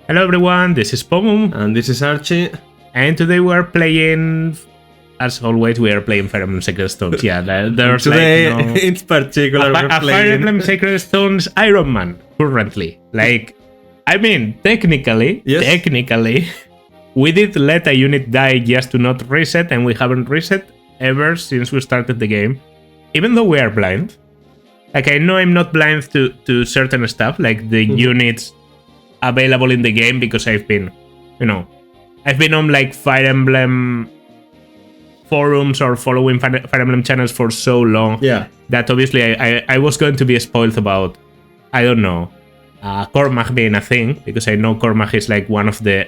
Hello everyone, this is Pomum, And this is Archie. and today we are playing, as always, we are playing Fire Emblem Sacred Stones. Yeah, there's Today, like no... in particular, we're a Fire playing... Emblem Sacred Stones Iron Man, currently. Like, I mean, technically, we did let a unit die just to not reset, and we haven't reset ever since we started the game. Even though we are blind. Like, I know I'm not blind to certain stuff, like the units available in the game, because I've been, I've been on like Fire Emblem forums or following Fire Emblem channels for so long that obviously I was going to be spoiled about, I don't know, Cormac being a thing, because I know Cormac is like one of the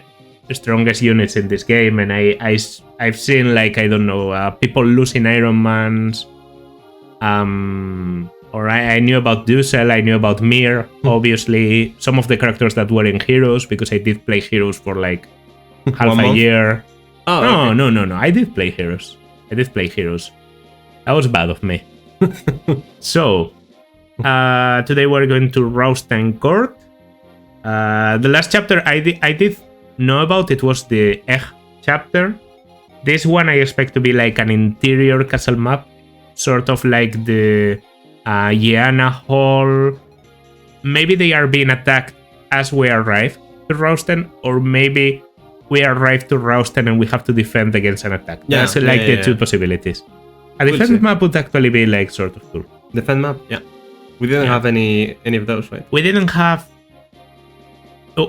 strongest units in this game, and I've seen like, I don't know, people losing Iron Mans, or I knew about Dussel, I knew about Mir, obviously, some of the characters that were in Heroes, because I did play Heroes for like half a year. Oh, No, I did play Heroes. That was bad of me. So, today we're going to Rausten Court. The last chapter I did know about, it was the Egg chapter. This one I expect to be like an interior castle map, sort of like the Yeana Hall. Maybe they are being attacked as we arrive to Rausten, or maybe we arrive to Rausten and we have to defend against an attack. That's the two possibilities. A defense map would actually be like sort of cool. Defense map? Yeah. We didn't have any of those, right? We didn't have...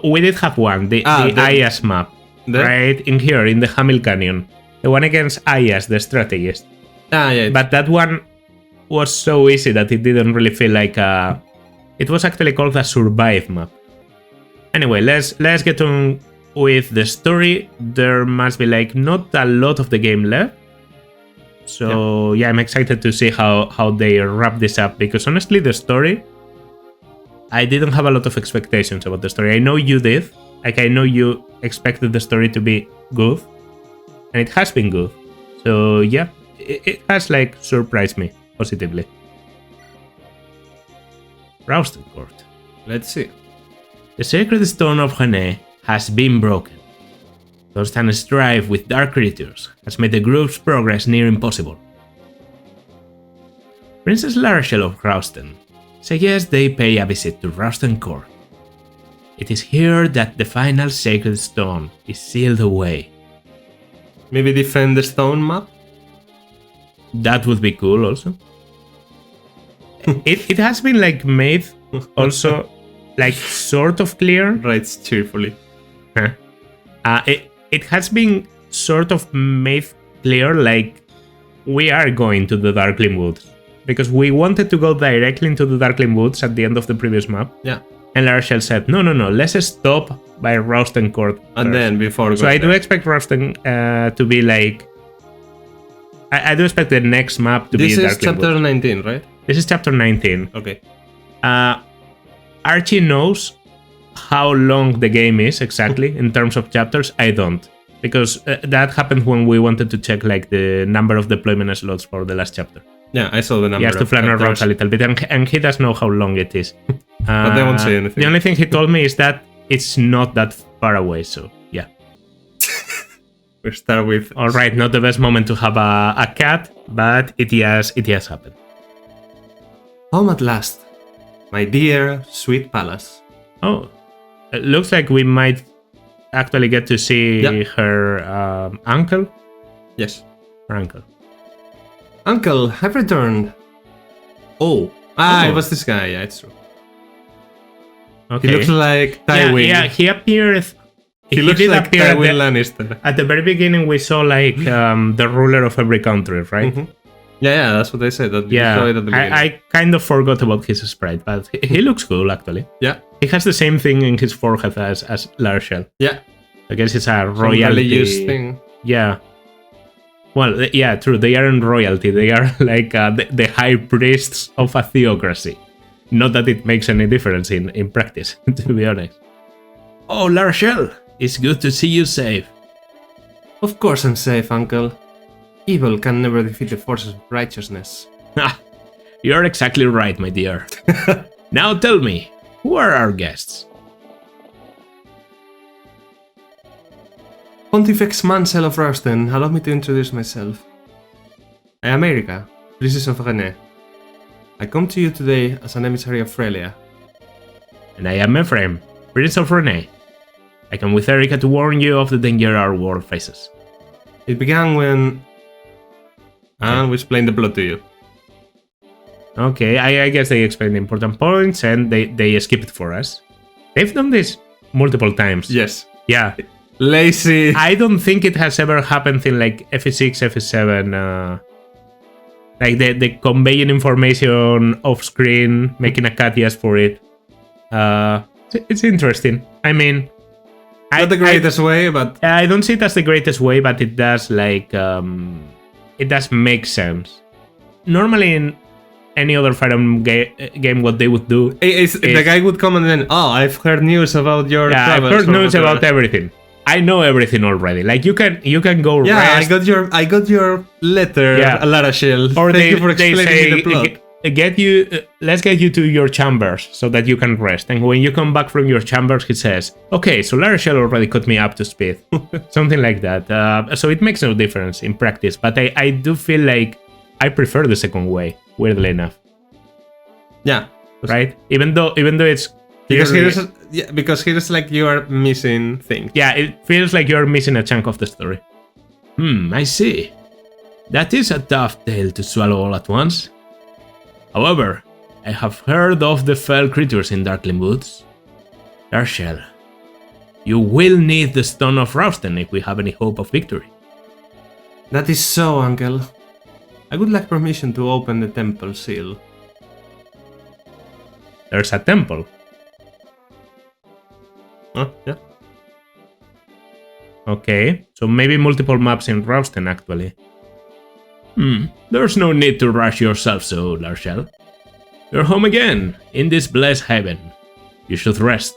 We did have one, the Ayas map, right? In here, in the Hamil Canyon. The one against Ayas, the strategist. Yeah. But that one was so easy that it didn't really feel like a... It was actually called a survive map. Anyway, let's get on with the story. There must be like not a lot of the game left. So yeah, I'm excited to see how they wrap this up, because honestly the story, I didn't have a lot of expectations about the story. I know you did. Like, I know you expected the story to be good, and it has been good. So yeah, it has like surprised me positively. Rausten Court. Let's see. The Sacred Stone of René has been broken. Constant strife with dark creatures has made the group's progress near impossible. Princess Larachel of Rausten suggests they pay a visit to Rausten Court. It is here that the final Sacred Stone is sealed away. Maybe defend the stone map? That would be cool also. It has been like made also like sort of clear. Writes cheerfully. It has been sort of made clear like we are going to the Darkling Woods, because we wanted to go directly into the Darkling Woods at the end of the previous map. Yeah. And Larachel said, no, let's stop by Rausten Court and first. then before. So I do expect Rausten to be like... I do expect the next map to be Darkling Woods. This is chapter 19, right? This is chapter 19. Okay. Archie knows how long the game is exactly in terms of chapters. I don't, because that happened when we wanted to check like the number of deployment slots for the last chapter. Yeah, I saw the number. He has to plan around a little bit, and he does know how long it is. But they won't say anything. The only thing he told me is that it's not that far away, so yeah. We start with... Alright, not the best moment to have a cat, but it has happened. Home at last. My dear, sweet palace. Oh, it looks like we might actually get to see her uncle. Yes. Her uncle. Uncle, I've returned. Oh. It was this guy. Yeah, it's true. Okay. He looks like Tywin. Yeah, he appeared... He looks like Tywin Lannister. At the very beginning, we saw like the ruler of every country, right? Mm-hmm. Yeah, that's what they said. I kind of forgot about his sprite, but he looks cool, actually. Yeah. He has the same thing in his forehead as Larachel. Yeah. I guess it's a royalty thing. Yeah. Well, yeah, true. They aren't royalty. They are like the high priests of a theocracy. Not that it makes any difference in practice, to be honest. Oh, Larachel, it's good to see you safe. Of course I'm safe, Uncle. Evil can never defeat the forces of righteousness. You're exactly right, my dear. Now tell me, who are our guests? Pontifex Mansell of Rausten, allow me to introduce myself. I am Erika, princess of René. I come to you today as an emissary of Frelia. And I am Ephraim, prince of René. I come with Erika to warn you of the danger our world faces. It began when... And we explained the plot to you. Okay, I guess they explained the important points and they skip it for us. They've done this multiple times. Yes. Yeah. Lazy. I don't think it has ever happened in like FE6, FE7. Like the conveying information off screen, making a cut just for it. It's interesting. I mean, not the greatest way, but I don't see it as the greatest way, but it does like it does make sense. Normally in any other Fire Emblem game, what they would do is the guy would come and then, oh, I've heard news about your travels. I've heard news about everything. I know everything already. Like you can go. Yeah, rest. I got your letter, Larashel. Or Thank you for explaining the plot. Let's get you to your chambers so that you can rest. And when you come back from your chambers, he says, okay, so Larashel already caught me up to speed. Something like that. So it makes no difference in practice. But I do feel like I prefer the second way, weirdly enough. Yeah. Right? Even though it's... Because here's like you are missing things. Yeah, it feels like you're missing a chunk of the story. I see. That is a tough tale to swallow all at once. However, I have heard of the fell creatures in Darkling Woods. Larshel, you will need the Stone of Rausten if we have any hope of victory. That is so, Uncle. I would like permission to open the temple seal. There's a temple. Yeah. Okay, so maybe multiple maps in Rausten actually. There's no need to rush yourself so, Larshel. You're home again, in this blessed heaven. You should rest.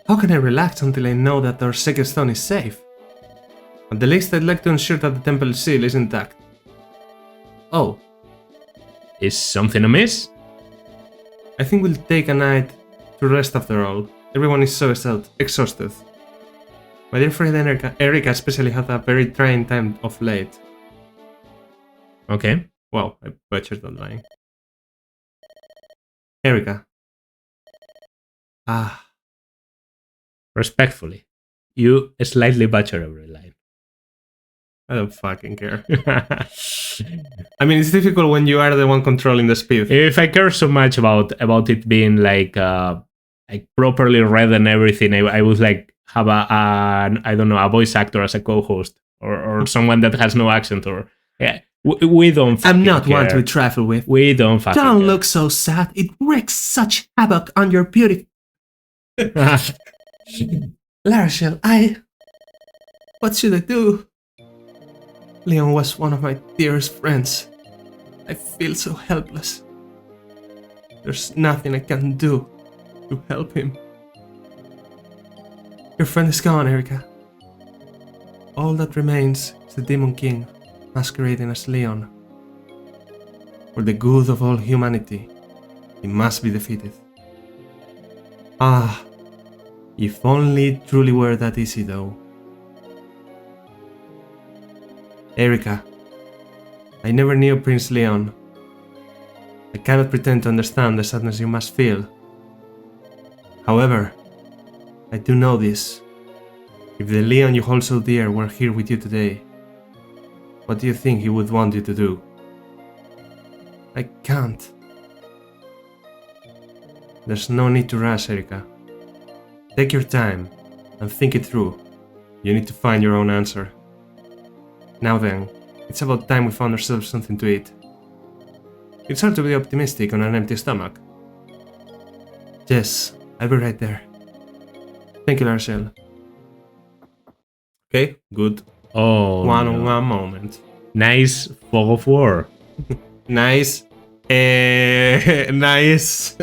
How can I relax until I know that our sacred stone is safe? At the least I'd like to ensure that the temple seal is intact. Oh. Is something amiss? I think we'll take a night to rest after all. Everyone is so exhausted. My dear friend Erika especially had a very trying time of late. Okay. Wow, I butchered that line. Erika. Respectfully, you slightly butcher every line. I don't fucking care. I mean, it's difficult when you are the one controlling the speed. If I care so much about it being like properly read and everything, I would like have a voice actor as a co-host or someone that has no accent or we don't fucking I'm not care. one to trifle with. We don't fucking Don't care. look so sad. It wreaks such havoc on your beauty. Larashel, what should I do? Leon was one of my dearest friends. I feel so helpless. There's nothing I can do to help him. Your friend is gone, Erika. All that remains is the Demon King, masquerading as Leon. For the good of all humanity, he must be defeated. If only it truly were that easy, though. Erika, I never knew Prince Leon. I cannot pretend to understand the sadness you must feel. However, I do know this. If the Leon you hold so dear were here with you today, what do you think he would want you to do? I can't. There's no need to rush, Erika. Take your time and think it through. You need to find your own answer. Now then, it's about time we found ourselves something to eat. It's hard to be optimistic on an empty stomach. Yes, I'll be right there. Thank you, Larashel. Okay, good. Oh, One-on-one moment. Nice fog of war. Nice. Nice.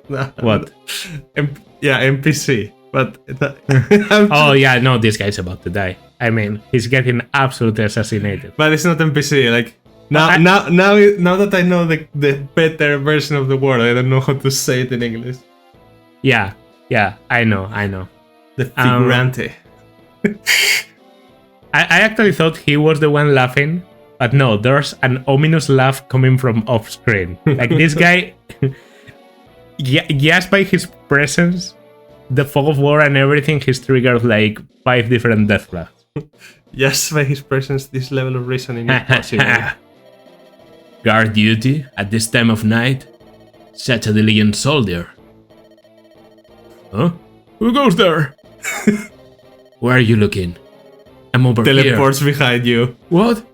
What? NPC. But oh yeah, no, this guy's about to die. I mean, he's getting absolutely assassinated. But it's not NPC. Like now that I know the better version of the word, I don't know how to say it in English. Yeah, I know. The figurante. I actually thought he was the one laughing, but no, there's an ominous laugh coming from off screen. Like this guy, just by his presence, the fog of war and everything, he's triggered like 5 different death flags. Just by his presence, this level of reasoning is possible. Guard duty at this time of night? Such a diligent soldier. Huh? Who goes there? Where are you looking? I'm over here. Teleports behind you. What?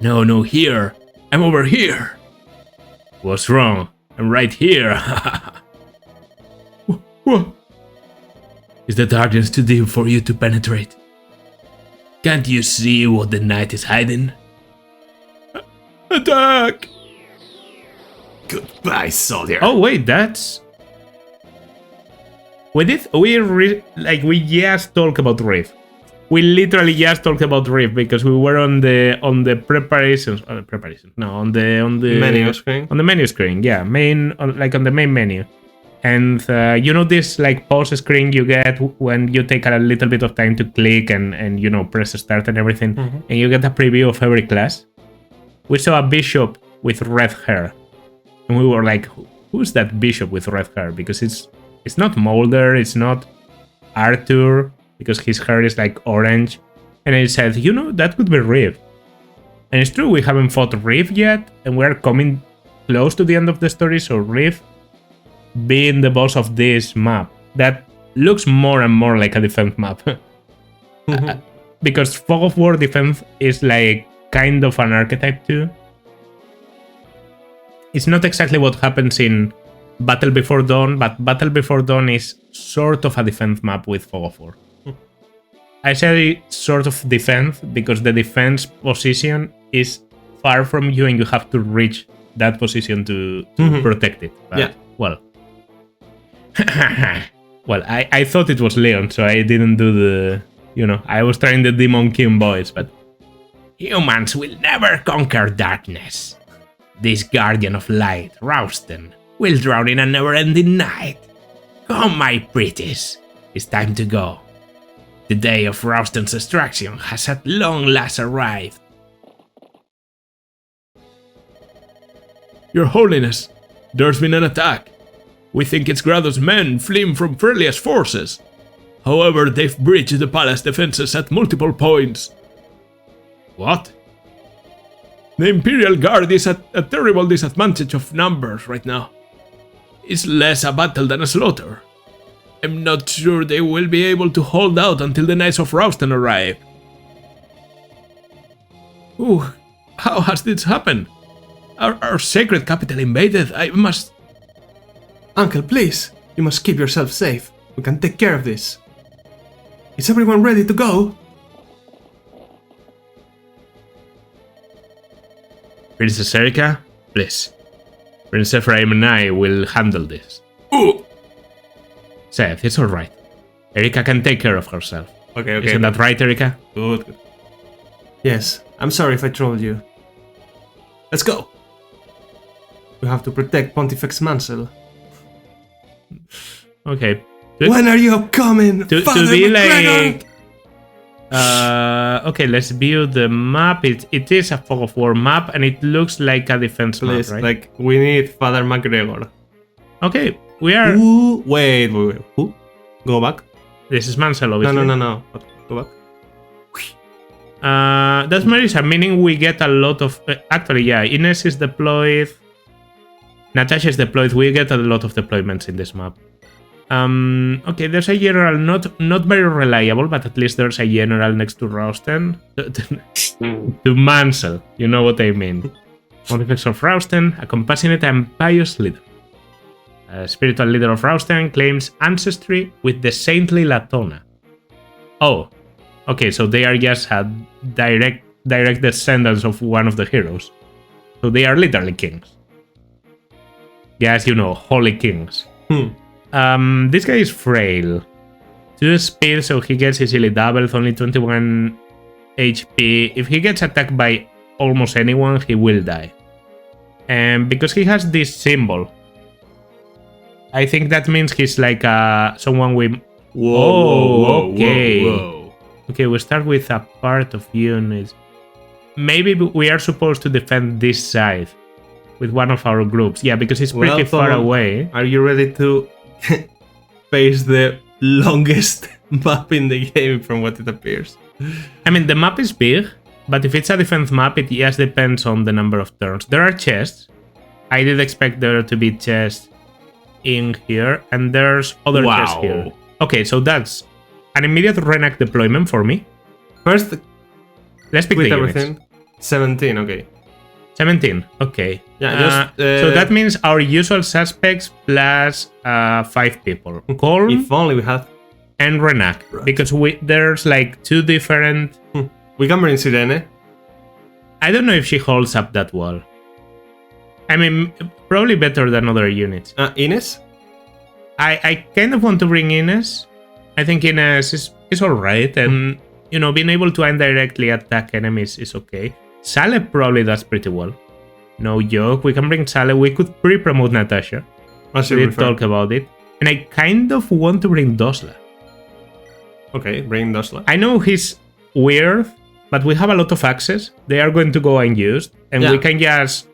No, here. I'm over here. What's wrong? I'm right here. What? Is the darkness too deep for you to penetrate? Can't you see what the night is hiding? Attack! Goodbye, soldier. Oh wait, that's... We just talked about Rift. We literally just talked about Rift because we were on the preparations. No, on the menu screen. On the menu screen, yeah, on the main menu. And you know this like pause screen you get when you take a little bit of time to click and you know press start and everything, and you get a preview of every class. We saw a bishop with red hair, and we were like, "Who's that bishop with red hair?" Because it's not Mulder, it's not Arthur, because his hair is like orange. And I said, you know, that could be Rift. And it's true, we haven't fought Rift yet, and we're coming close to the end of the story, so Rift being the boss of this map, that looks more and more like a defense map. Because Fog of War defense is like kind of an archetype too. It's not exactly what happens in Battle Before Dawn, but Battle Before Dawn is sort of a defense map with Fog of War. I say sort of defense because the defense position is far from you and you have to reach that position to protect it. But, yeah. Well, I thought it was Leon, so I didn't do the... You know, I was trying the Demon King voice, but... Humans will never conquer darkness. This guardian of light, Rausten, will drown in a never-ending night. Come, my pretties. It's time to go. The day of Rausten's extraction has at long last arrived. Your Holiness, there's been an attack. We think it's Grado's men fleeing from Freilia's forces. However, they've breached the palace defenses at multiple points. What? The Imperial Guard is at a terrible disadvantage of numbers right now. It's less a battle than a slaughter. I'm not sure they will be able to hold out until the Knights of Rausten arrive. Ooh, how has this happened? Our sacred capital invaded, I must... Uncle, please, you must keep yourself safe. We can take care of this. Is everyone ready to go? Princess Erika, please. Prince Ephraim and I will handle this. Ooh! Seth, it's alright. Erika can take care of herself. Okay. Isn't that right, Erika? Good. Yes, I'm sorry if I troubled you. Let's go! We have to protect Pontifex Mansell. Okay. When are you coming, Father to be McGregor? Like... okay, let's view the map. It is a Fog of War map, and it looks like a defense Please, map, right? like, we need Father McGregor. Okay, we are... Ooh, wait. Who? Go back? This is Mansell, obviously. No. Go back. That's Marisa, meaning we get a lot of... actually, yeah, Ines is deployed. Natasha is deployed. We get a lot of deployments in this map. Okay, there's a general, not very reliable, but at least there's a general next to Rausten. To Mansell, you know what I mean. Pontifex of Rausten, a compassionate and pious leader. A spiritual leader of Rausten claims ancestry with the saintly Latona. Oh, okay, so they are just a direct descendants of one of the heroes. So they are literally kings. Yes, you know, holy kings. This guy is frail. 2 speed, so he gets easily doubled, only 21 HP. If he gets attacked by almost anyone, he will die. And because he has this symbol, I think that means he's like someone Okay. Okay, we start with a part of units. Maybe we are supposed to defend this side with one of our groups. Yeah, because it's pretty far away. Are you ready to face the longest map in the game from what it appears? I mean, the map is big, but if it's a defense map, it just depends on the number of turns. There are chests. I did expect there to be chests in here, and there's other chests here. Okay, so that's an immediate Renac deployment for me. First, let's pick with the everything. units. 17, okay. 17, okay. Yeah, so that means our usual suspects plus 5 people. Colm, if only we had... and Renac, right. Because there's like 2 different... We can bring Sirene. I don't know if she holds up that wall. I mean, probably better than other units. Ines? I kind of want to bring Ines. I think Ines is alright, and you know, being able to indirectly attack enemies is okay. Sale probably does pretty well. No joke, we can bring Sale. We could pre-promote Natasha. We did talk about it. And I kind of want to bring Dosla. Okay, bring Dosla. I know he's weird, but we have a lot of access. They are going to go unused, and we can just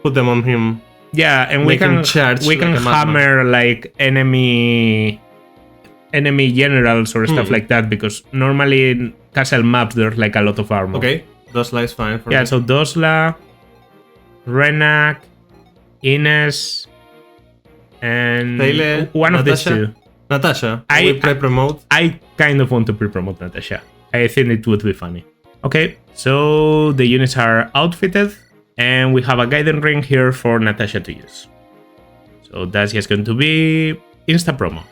put them on him. Yeah, and we can hammer like enemy generals or stuff like that, because normally in castle maps there's like a lot of armor. Okay, Dosla is fine for me. So Dosla, Renac, Ines, and Taylor, one of these two. Natasha, we pre-promote? I kind of want to pre-promote Natasha. I think it would be funny. Okay, so the units are outfitted, and we have a guiding ring here for Natasha to use. So that's just going to be insta promo.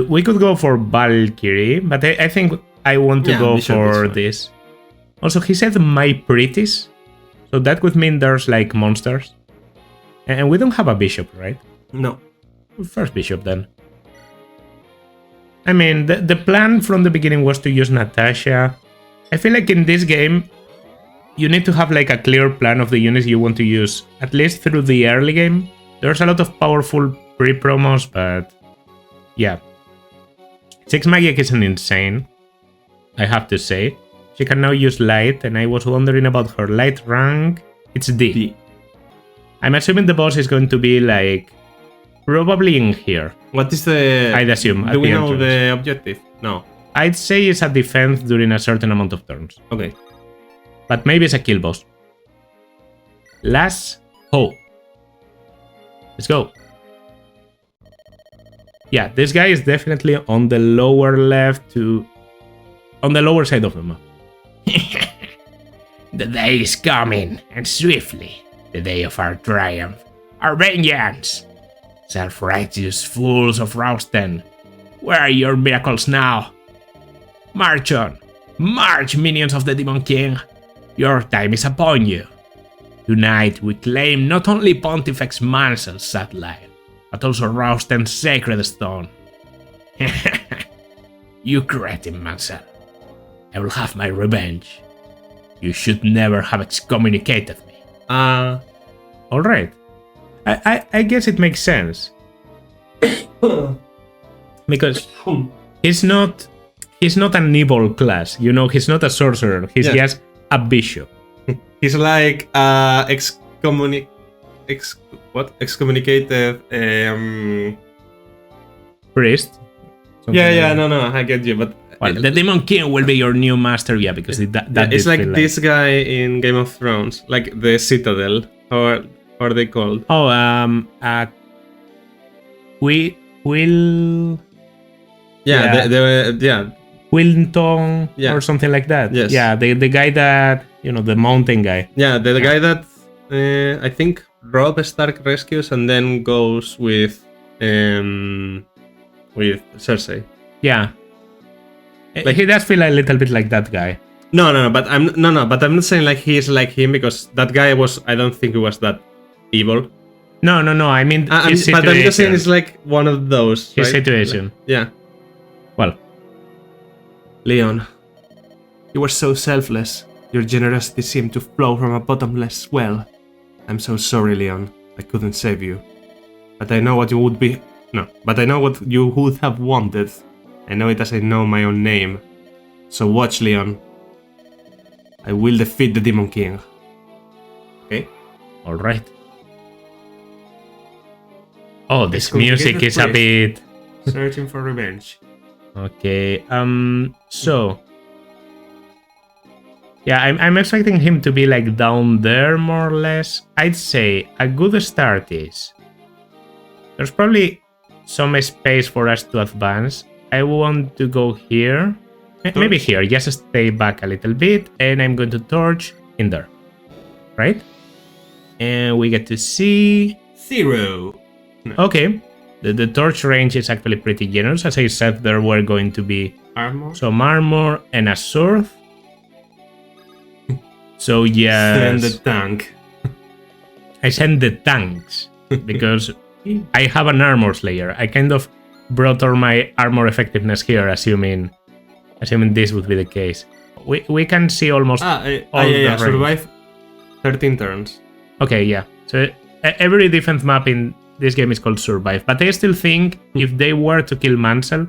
We could go for Valkyrie, but I think I want to go for this. Also, he said my pretties, so that could mean there's like monsters. And we don't have a bishop, right? No. First bishop then. I mean, the plan from the beginning was to use Natasha. I feel like in this game, you need to have like a clear plan of the units you want to use, at least through the early game. There's a lot of powerful pre-promos, but yeah. 6 Magic isn't insane, I have to say. She can now use Light, and I was wondering about her Light rank. It's D. I'm assuming the boss is going to be like probably in here. What is the... I'd assume. Do we know the objective? No. I'd say it's a defense during a certain amount of turns. Okay. But maybe it's a kill boss. Last hope. Let's go. Yeah, this guy is definitely on the lower left on the lower side of the map. The day is coming, and swiftly. The day of our triumph. Our vengeance. Self-righteous fools of Rausten. Where are your miracles now? March on. March, minions of the Demon King. Your time is upon you. Tonight we claim not only Pontifex Mansel's satellite, but also Rausten's sacred stone. You cretin, Mansell. I will have my revenge. You should never have excommunicated me. Alright. I guess it makes sense. Because he's not an evil class, you know, he's not a sorcerer, he's just a bishop. He's like excommunicated priest. No, I get you, but well, the Demon King will be your new master, because that it's like this guy in Game of Thrones, like the Citadel, or are they called? Oh, Wilton or something like that. Yes. Yeah, the guy that, you know, the mountain guy. Yeah, the guy that I think Robb Stark rescues and then goes with Cersei. Yeah. Like, he does feel a little bit like that guy. No, but I'm not saying like he's like him, because that guy I don't think he was that evil. No, I mean but I'm just saying it's like one of those. His situation. Yeah. Well, Leon, you were so selfless. Your generosity seemed to flow from a bottomless well. I'm so sorry, Leon. I couldn't save you. But I know what you would be No, but I know what you would have wanted. I know it as I know my own name. So watch, Leon. I will defeat the Demon King. Okay? Alright. Oh, this It's complicated music is a bit... Searching for revenge. Okay, so... Yeah, I'm expecting him to be like down there, more or less. I'd say a good start is... There's probably some space for us to advance. I want to go here. Maybe here, just stay back a little bit, and I'm going to torch in there. Right? And we get to see... 0. No. Okay. The torch range is actually pretty generous. As I said, there were going to be Armor? some armor and a sword. So yes... Send the tank. I send the tanks, because I have an armor slayer. I kind of brought all my armor effectiveness here, assuming this would be the case. We can see almost all the range. Survive 13 turns. Okay, yeah. So every defense map in this game is called Survive, but I still think if they were to kill Mansell,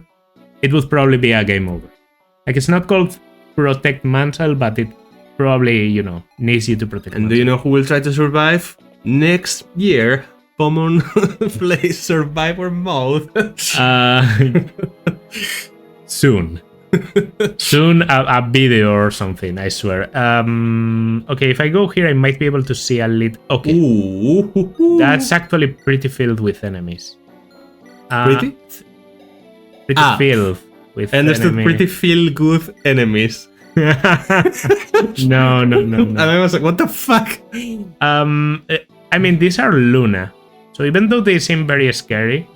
it would probably be a game over. Like, it's not called Protect Mansell, but it probably, you know, needs you to protect And Mansell. do you know who will try to survive? Next year, Pomon plays Survivor mode. Soon. Soon a video or something, I swear. Okay, if I go here, I might be able to see a little... Okay. Ooh. That's actually pretty filled with enemies. Pretty? Pretty filled with Understood, enemies. pretty feel good enemies. No. And I was like, what the fuck? I mean, these are Luna. So even though they seem very scary,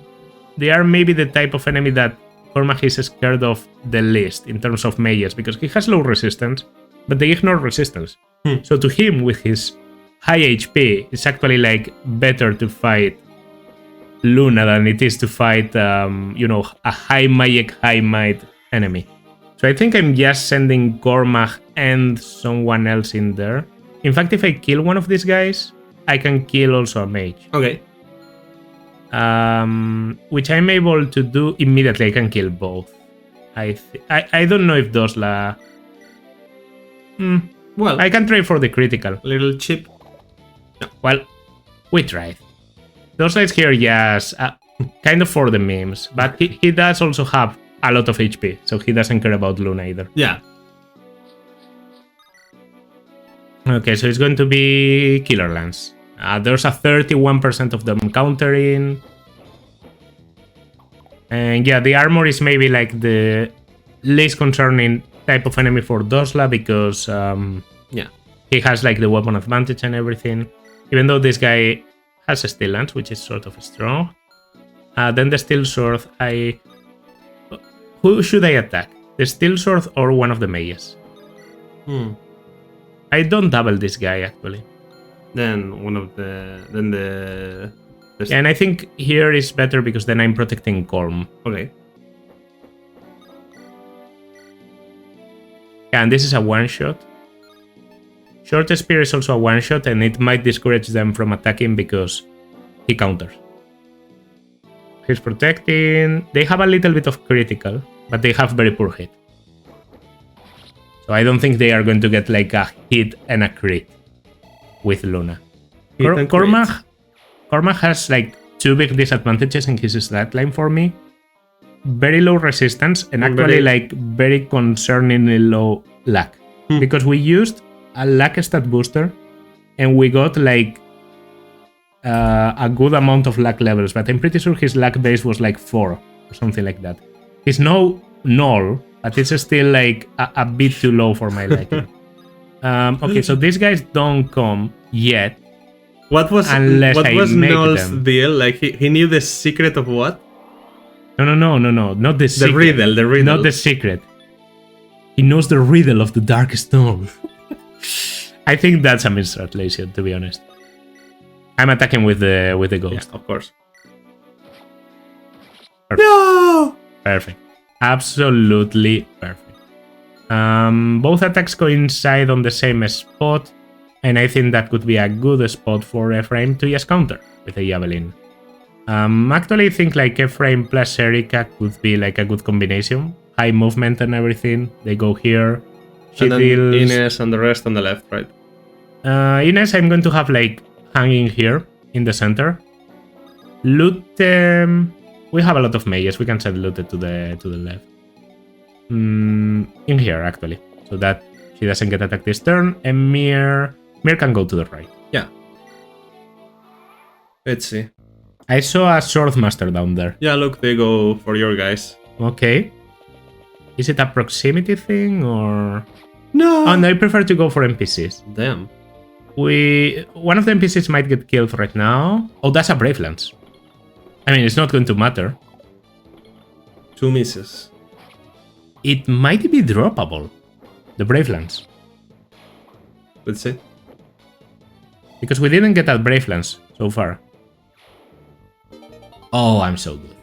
they are maybe the type of enemy that Cormac is scared of the least in terms of mages, because he has low resistance, but they ignore resistance. So to him, with his high HP, it's actually like better to fight Luna than it is to fight, you know, a high magic, high might enemy. So I think I'm just sending Cormac and someone else in there. In fact, if I kill one of these guys, I can kill also a mage. Okay. Which I'm able to do immediately. I can kill both. I don't know if Dosla... Well, I can try for the critical. little chip. No, well, we tried. Dosla is here, yes, kind of for the memes. But he does also have a lot of HP, so he doesn't care about Luna either. Yeah. Okay, so it's going to be Killer Lance. There's a 31% of them countering. And yeah, the armor is maybe like the least concerning type of enemy for Dosla, because Yeah. he has like the weapon advantage and everything. Even though this guy has a Steel Lance, which is sort of strong. Then the Steel Sword, who should I attack? The Steel Sword or one of the mages? I don't double this guy, actually. Then one of the... Yeah, and I think here is better because then I'm protecting Corm. Okay. Yeah, and this is a one-shot. Short Spear is also a one-shot, and it might discourage them from attacking because he counters. He's protecting... They have a little bit of critical, but they have very poor hit. So I don't think they are going to get like a hit and a crit with Luna. Cormac has like two big disadvantages in his stat line for me. Very low resistance and actually like very concerningly low luck. Because we used a luck stat booster and we got like a good amount of luck levels, but I'm pretty sure his luck base was like 4 or something like that. He's no null, but it's still like a bit too low for my liking. Okay, so these guys don't come yet. What was Null's deal? Like he knew the secret of what? No, not the secret. The riddle. Not the secret. He knows the riddle of the Dark Stone. I think that's a mistranslation, to be honest. I'm attacking with the ghost. Yeah, of course. Perfect. No! Perfect. Absolutely perfect. Both attacks coincide on the same spot, and I think that could be a good spot for Ephraim to just counter with a Javelin. Actually, I think like Ephraim plus Erika could be like a good combination. High movement and everything. They go here. She and then deals... Ines and the rest on the left, right? Ines, I'm going to have like hanging here in the center. Lute, we have a lot of mages. We can send Lute to the left. In here actually, so that she doesn't get attacked this turn. And Mir can go to the right. Yeah. Let's see. I saw a Swordmaster down there. Yeah, look, they go for your guys. Okay. Is it a proximity thing or? No. Oh no, I prefer to go for NPCs. Damn. One of the NPCs might get killed right now. Oh, that's a Brave Lance. I mean, it's not going to matter. 2 misses. It might be droppable. The Brave Lance. Let's see. Because we didn't get that Brave Lance so far. Oh, I'm so good.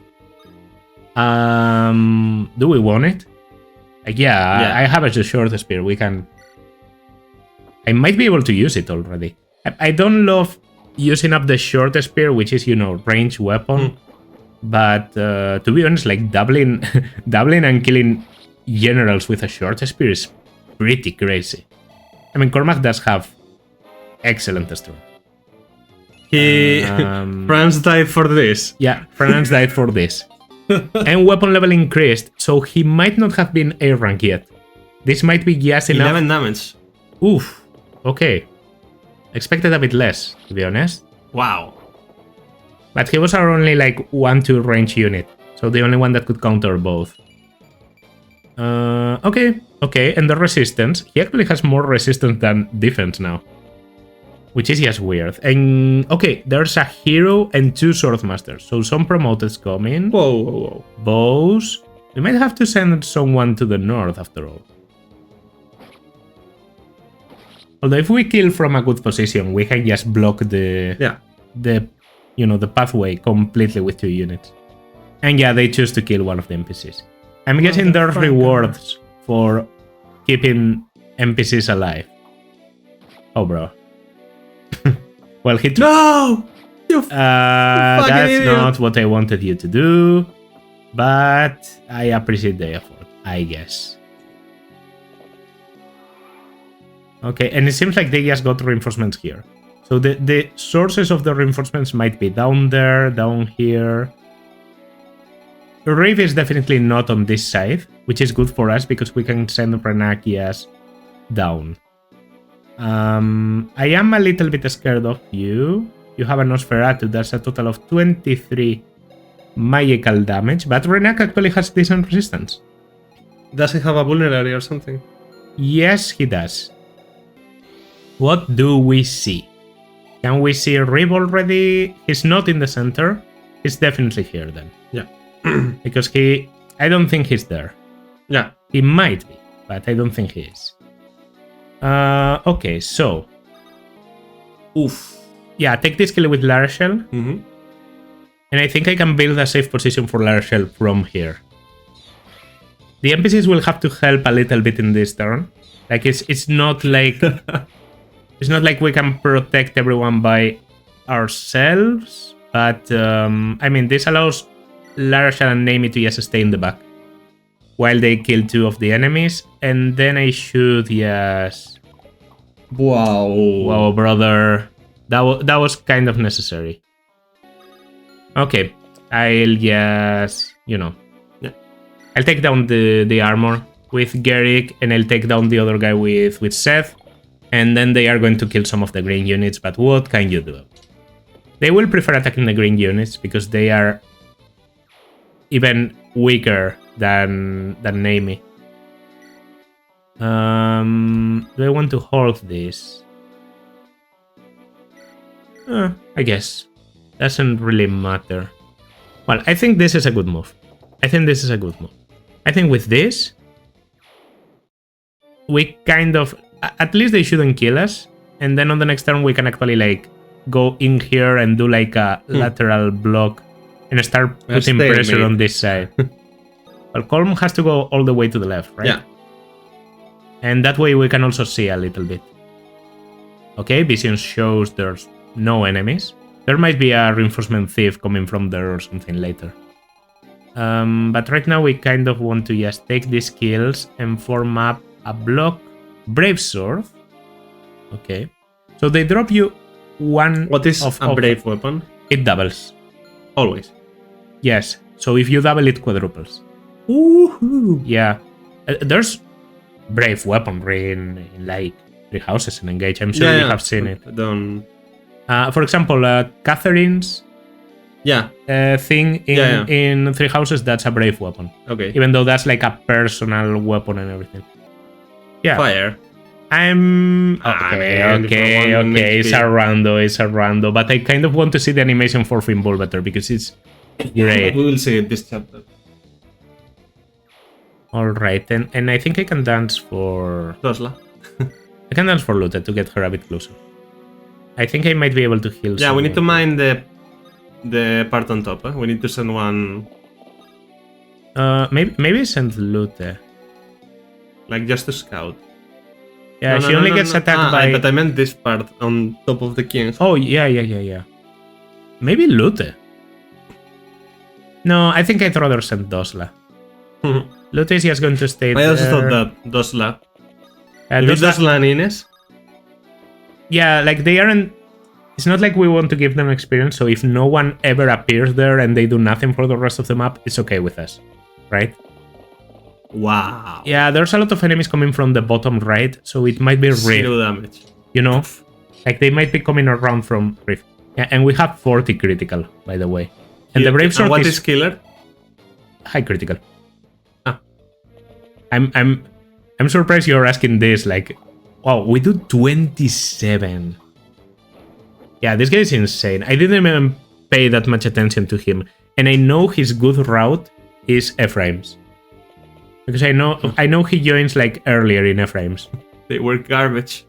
Do we want it? Yeah. I have a short spear. We can... I might be able to use it already. I don't love using up the short spear, which is, you know, ranged weapon. But to be honest, like doubling and killing generals with a short spear is pretty crazy. I mean, Cormac does have excellent strength. Franz died for this. Yeah, Franz died for this. And weapon level increased, so he might not have been A rank yet. This might be just enough. 11 damage. Oof. Okay. Expected a bit less, to be honest. Wow. But he was our only like 1-2 range unit, so the only one that could counter both. Okay, and the resistance. He actually has more resistance than defense now. Which is just weird. And okay, there's a hero and 2 swordmasters, so some promoteds coming. Whoa. Bows. We might have to send someone to the north after all. Although if we kill from a good position, we can just block the pathway completely with 2 units. And yeah, they choose to kill one of the NPCs. I'm guessing there's rewards for keeping NPCs alive. Oh, bro. Well, he... No! You that's idiot. not what I wanted you to do. But I appreciate the effort, I guess. Okay, and it seems like they just got reinforcements here. So the sources of the reinforcements might be down there, down here. Rave is definitely not on this side, which is good for us because we can send Renakias down. I am a little bit scared of you. You have a Nosferatu, that's a total of 23 magical damage, but Renak actually has decent resistance. Does he have a vulnerary or something? Yes, he does. What do we see? Can we see Rib already? He's not in the center. He's definitely here then. Yeah. Because I don't think he's there. Yeah. He might be, but I don't think he is. Okay, so. Oof. Yeah, take this kill with Larashel. And I think I can build a safe position for Larashel from here. The NPCs will have to help a little bit in this turn. Like it's not like it's not like we can protect everyone by ourselves. But I mean, this allows Larashel and Naomi to just stay in the back while they kill 2 of the enemies, and then I should just... Wow, brother. That was kind of necessary. Okay, I'll just, I'll take down the armor with Garrick, and I'll take down the other guy with Seth, and then they are going to kill some of the green units, but what can you do? They will prefer attacking the green units because they are even weaker than Naomi. Do I want to hold this? I guess. Doesn't really matter. Well, I think this is a good move. I think with this, we kind of... At least they shouldn't kill us. And then on the next turn, we can actually, like, go in here and do, like, a lateral block and start putting pressure on this side. Well, Colm has to go all the way to the left, right? Yeah. And that way we can also see a little bit. Okay, Vision shows there's no enemies. There might be a reinforcement thief coming from there or something later. But right now we kind of want to just take these skills and form up a block. Brave Sword. Okay. So they drop you one. What is a brave weapon? It doubles. Always. Yes. So if you double, it quadruples. Woohoo! Yeah. There's brave weaponry in like 3 houses and Engage. I'm sure you have seen it. For example, Catherine's thing in 3 houses, that's a brave weapon. Okay. Even though that's like a personal weapon and everything. Yeah. Fire. I'm okay. It's a rando, but I kind of want to see the animation for Fimbul better because it's great. We will see it this chapter. Alright, and I think I can dance for Dosla. I can dance for Lute to get her a bit closer. I think I might be able to heal someone. We need to mine the part on top. We need to send one. Maybe send Lute. Like just to scout. Yeah, she only gets attacked by. But I meant this part on top of the king. Oh yeah. Maybe Lute. No, I think I'd rather send Dosla. Lute is just going to stay there. I also thought that Dosla. Dosla and Ines? Yeah, like they aren't. It's not like we want to give them experience, so if no one ever appears there and they do nothing for the rest of the map, it's okay with us, right? Wow. Yeah, there's a lot of enemies coming from the bottom right, so it might be Rift. 0 damage. You know? Like they might be coming around from Rift. Yeah, and we have 40 critical, by the way. And the Brave Sword what is killer? High critical. I'm surprised you're asking this, like, wow, we do 27. Yeah, this guy is insane. I didn't even pay that much attention to him. And I know his good route is Ephraim's. Because I know he joins like earlier in Ephraim's. They were garbage.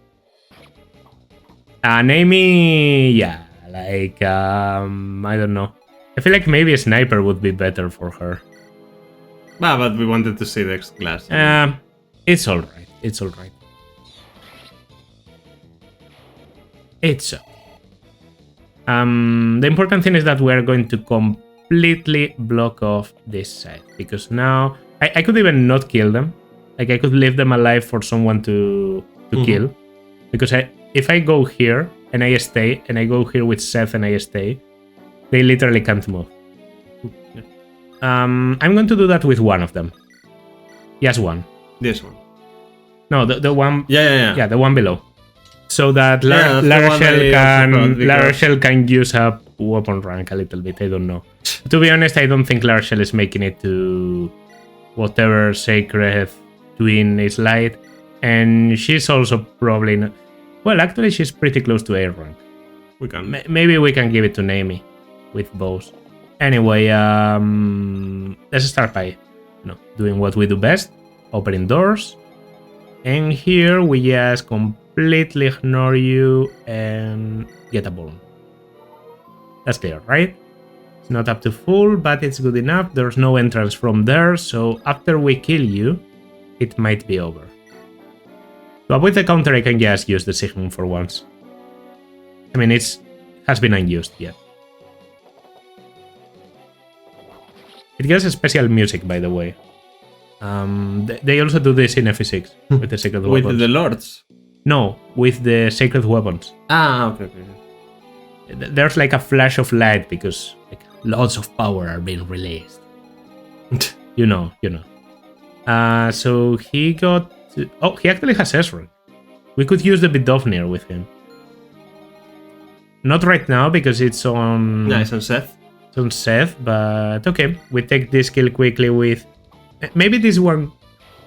And Amy, yeah, like, I don't know. I feel like maybe a sniper would be better for her. But we wanted to see the X class. It's alright. It's alright. It's okay. The important thing is that we're going to completely block off this side. Because now I could even not kill them. Like I could leave them alive for someone to kill. Because if I go here and I stay, and I go here with Seth and I stay, they literally can't move. I'm going to do that with one of them. Yes, one. This one. No, the one. Yeah, the one below. So that Larachelle can use up weapon rank a little bit. I don't know. To be honest, I don't think Larachelle is making it to whatever Sacred Twin is light. And she's also probably not. Well, actually, she's pretty close to A rank. We can. Maybe we can give it to Naomi with bows. Anyway, let's start by doing what we do best, opening doors. And here we just completely ignore you and get a bone. That's clear, right? It's not up to full, but it's good enough. There's no entrance from there, so after we kill you, it might be over. To avoid the counter, I can just use the Signum for once. I mean, it has been unused yet. It gets a special music, by the way. They also do this in FE6 with the sacred weapons. With the lords? No, with the sacred weapons. Okay. There's like a flash of light because like lots of power are being released. You know. So he got. Oh, he actually has Ezreal. We could use the Bidovnir with him. Not right now because it's on. Yeah, it's on Seth. It's on Seth, but okay. We take this kill quickly with. Maybe this one.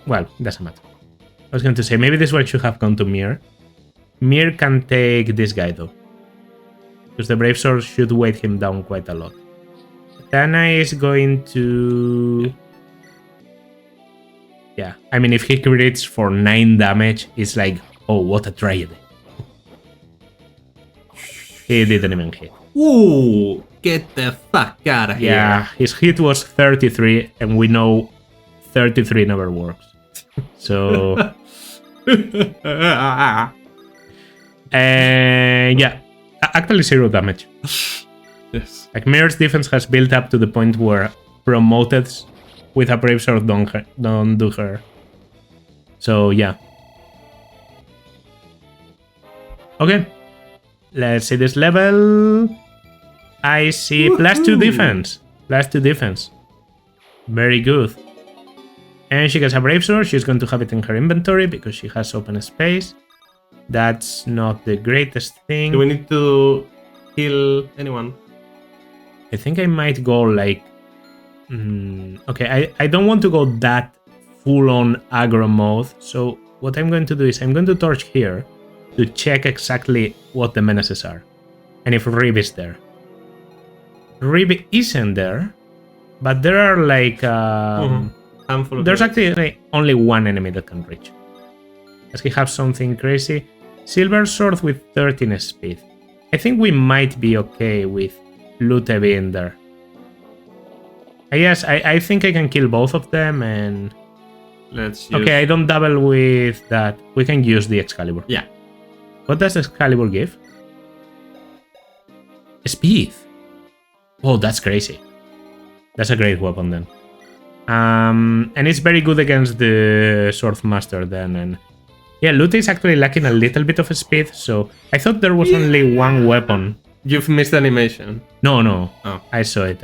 Well, it doesn't matter. I was going to say maybe this one should have gone to Mir. Mir can take this guy though, because the Brave Sword should weight him down quite a lot. Tana is going to. Yeah, I mean, if he crits for 9 damage, it's like, oh, what a tragedy. He didn't even hit. Ooh, get the fuck out of here. Yeah, his hit was 33, and we know 33 never works. So. And yeah, Actually, 0 damage. Yes. Like, Mirror's defense has built up to the point where promoted with a Brave Sword don't do her. So, yeah. Okay. Let's see this level. I see +2 defense. +2 defense. Very good. And she gets a Brave Sword. She's going to have it in her inventory because she has open space. That's not the greatest thing. Do we need to heal anyone? I think I might go like... okay, I don't want to go that full-on aggro mode. So what I'm going to do is I'm going to torch here to check exactly what the menaces are. And if Rib is there. Rib isn't there, but there are like... Handful of there's actually only one enemy that can reach. Does he have something crazy? Silver Sword with 13 speed. I think we might be okay with Lute being there. Yes, I think I can kill both of them and... Let's use... Okay, I don't double with that. We can use the Excalibur. Yeah. What does Excalibur give? Speed. Oh, that's crazy. That's a great weapon then. And it's very good against the Swordmaster then. And yeah, Lute is actually lacking a little bit of speed, so I thought there was only one weapon. You've missed animation. No. Oh. I saw it.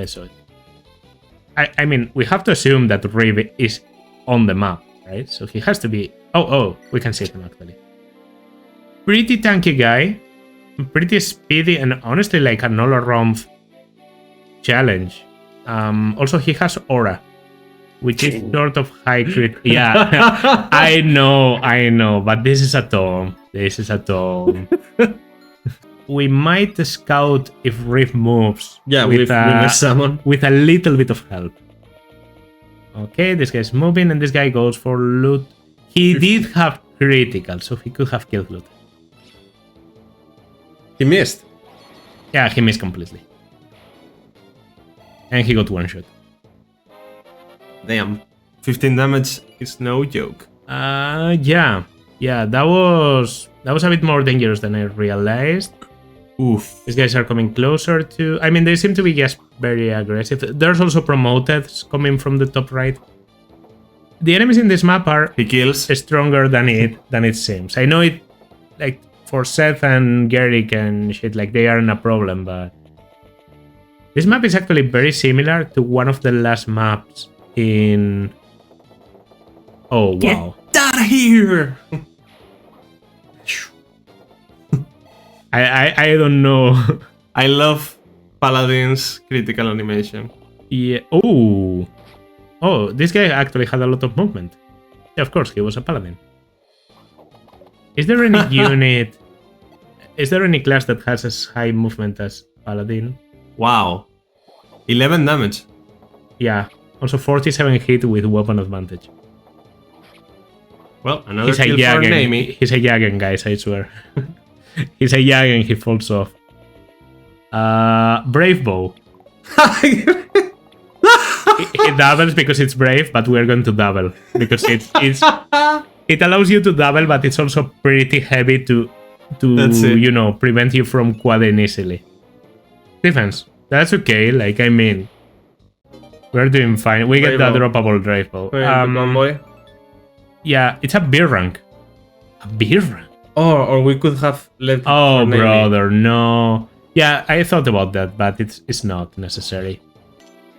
I mean, we have to assume that Rave is on the map, right? So he has to be... Oh, we can see him actually. Pretty tanky guy. Pretty speedy and honestly like an all-around challenge. Also, he has aura, which is sort of high crit. Yeah, I know, but this is a tome. We might scout if Rift moves. Yeah, with summon. With a little bit of help. Okay, this guy's moving, and this guy goes for loot. He did have critical, so he could have killed loot. He missed. Yeah, he missed completely. And he got one shot. Damn. 15 damage is no joke. Yeah, that was a bit more dangerous than I realized. Oof. These guys are coming closer to... I mean, they seem to be just very aggressive. There's also promoted coming from the top right. The enemies in this map are stronger than it seems. I know it, like, for Seth and Garrick and shit, like, they aren't a problem, but... This map is actually very similar to one of the last maps in... Oh, wow. Get out of here! I don't know. I love Paladin's critical animation. Yeah. Oh, this guy actually had a lot of movement. Yeah, of course, he was a Paladin. Is there any unit... Is there any class that has as high movement as Paladin? Wow. 11 damage. Yeah. Also 47 hit with weapon advantage. Well, another kill for Naomi. He's a Jagen, guys, I swear. He's a Jagen, he falls off. Brave Bow. It doubles because it's brave, but we're going to double. Because it allows you to double, but it's also pretty heavy to you know, prevent you from quadding easily. Defense. That's okay, like, I mean... We're doing fine. We get the droppable Brave Bow. Yeah, it's a beer rank. A beer rank? Or we could have left... Oh, brother, no. Yeah, I thought about that, but it's not necessary.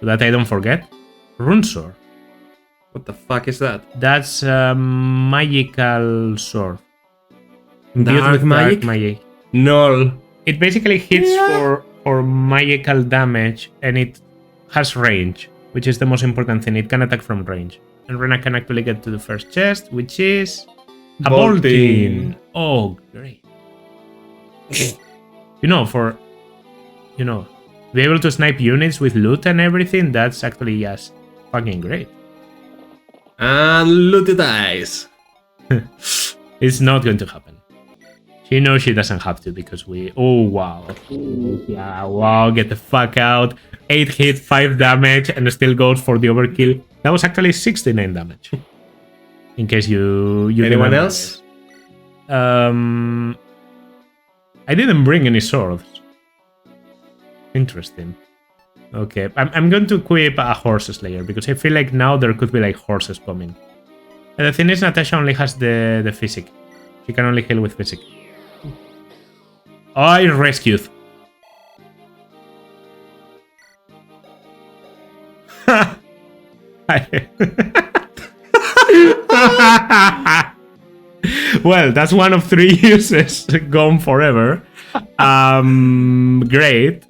So that I don't forget. Rune Sword. What the fuck is that? That's a magical sword. Dark magic? Null. It basically hits for magical damage, and it has range, which is the most important thing. It can attack from range. And Rena can actually get to the first chest, which is a bolting. Oh, great. You know, be able to snipe units with loot and everything, that's actually just fucking great. And loot dies. It's not going to happen. She knows she doesn't have to because we... Oh, wow. Yeah, wow, get the fuck out. 8 hit, 5 damage, and still goes for the overkill. That was actually 69 damage. In case you Anyone else? I didn't bring any swords. Interesting. Okay, I'm going to equip a Horse Slayer because I feel like now there could be like horses coming. And the thing is, Natasha only has the physic. She can only heal with physic. Oh, I rescued. Well, that's one of 3 uses gone forever. Great.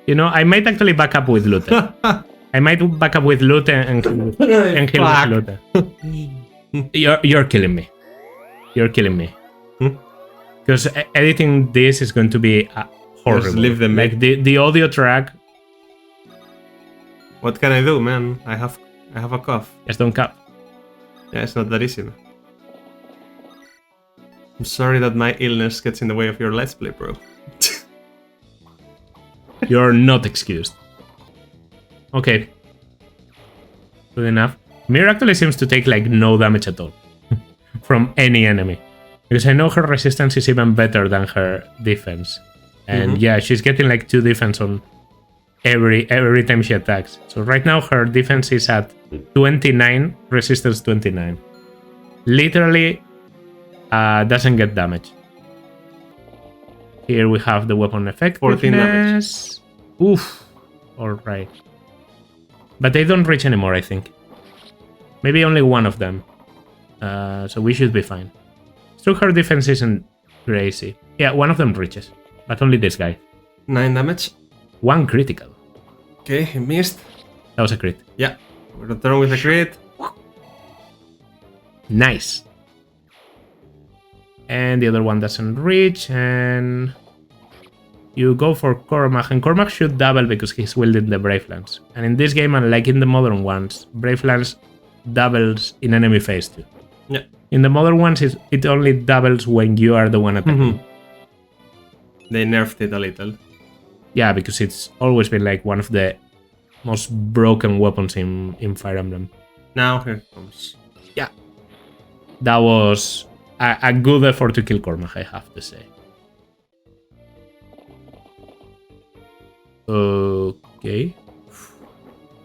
You know, I might actually back up with Lute. I might back up with Lute and heal with Lute. You're killing me. You're killing me. Because editing this is going to be horrible. Just leave them like the audio track. What can I do, man? I have a cough. Just don't cough. Yeah, it's not that easy, man. I'm sorry that my illness gets in the way of your let's play, bro. You're not excused. Okay. Good enough. Mir actually seems to take like no damage at all from any enemy. Because I know her resistance is even better than her defense. And yeah, she's getting like 2 defense on every time she attacks. So right now her defense is at 29, resistance 29. Literally doesn't get damage. Here we have the weapon effectiveness. 14 damage. Oof. Alright. But they don't reach anymore, I think. Maybe only one of them. So we should be fine. So her defense isn't crazy. Yeah, one of them reaches. But only this guy. 9 damage. 1 critical. Okay, he missed. That was a crit. Yeah, we return with a crit. Nice. And the other one doesn't reach, and you go for Cormac, and Cormac should double because he's wielding the Brave Lance. And in this game, unlike in the modern ones, Brave Lance doubles in enemy phase too. Yeah. In the modern ones, it only doubles when you are the one attacking. They nerfed it a little. Yeah, because it's always been like one of the most broken weapons in Fire Emblem. Now here it comes. Yeah. That was a good effort to kill Cormac, I have to say. Okay.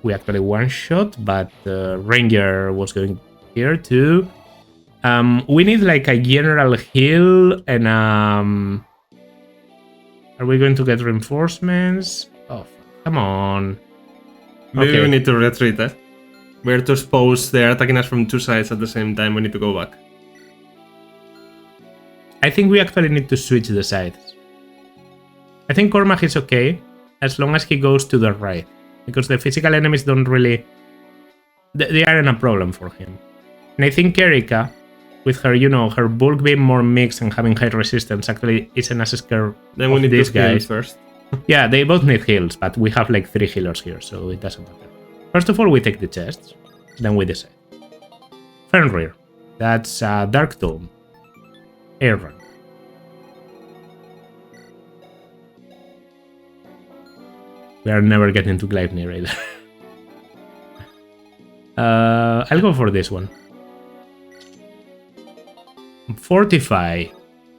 We actually one-shot, but Ranger was going here too. We need like a general heal and are we going to get reinforcements? Oh, come on. Maybe we need to retreat, eh? We're too exposed. They're attacking us from 2 sides at the same time. We need to go back. I think we actually need to switch the sides. I think Cormac is okay as long as he goes to the right. Because the physical enemies don't really... They aren't a problem for him. And I think Erika, with her, you know, her bulk being more mixed and having high resistance, actually isn't as scared. Then we need these to heal guys first. Yeah, they both need heals, but we have like 3 healers here, so it doesn't matter. First of all, we take the chests, then we decide. Fenrir. That's Dark Tome. Air Run. We are never getting to Gleipnir either. I'll go for this one. Fortify.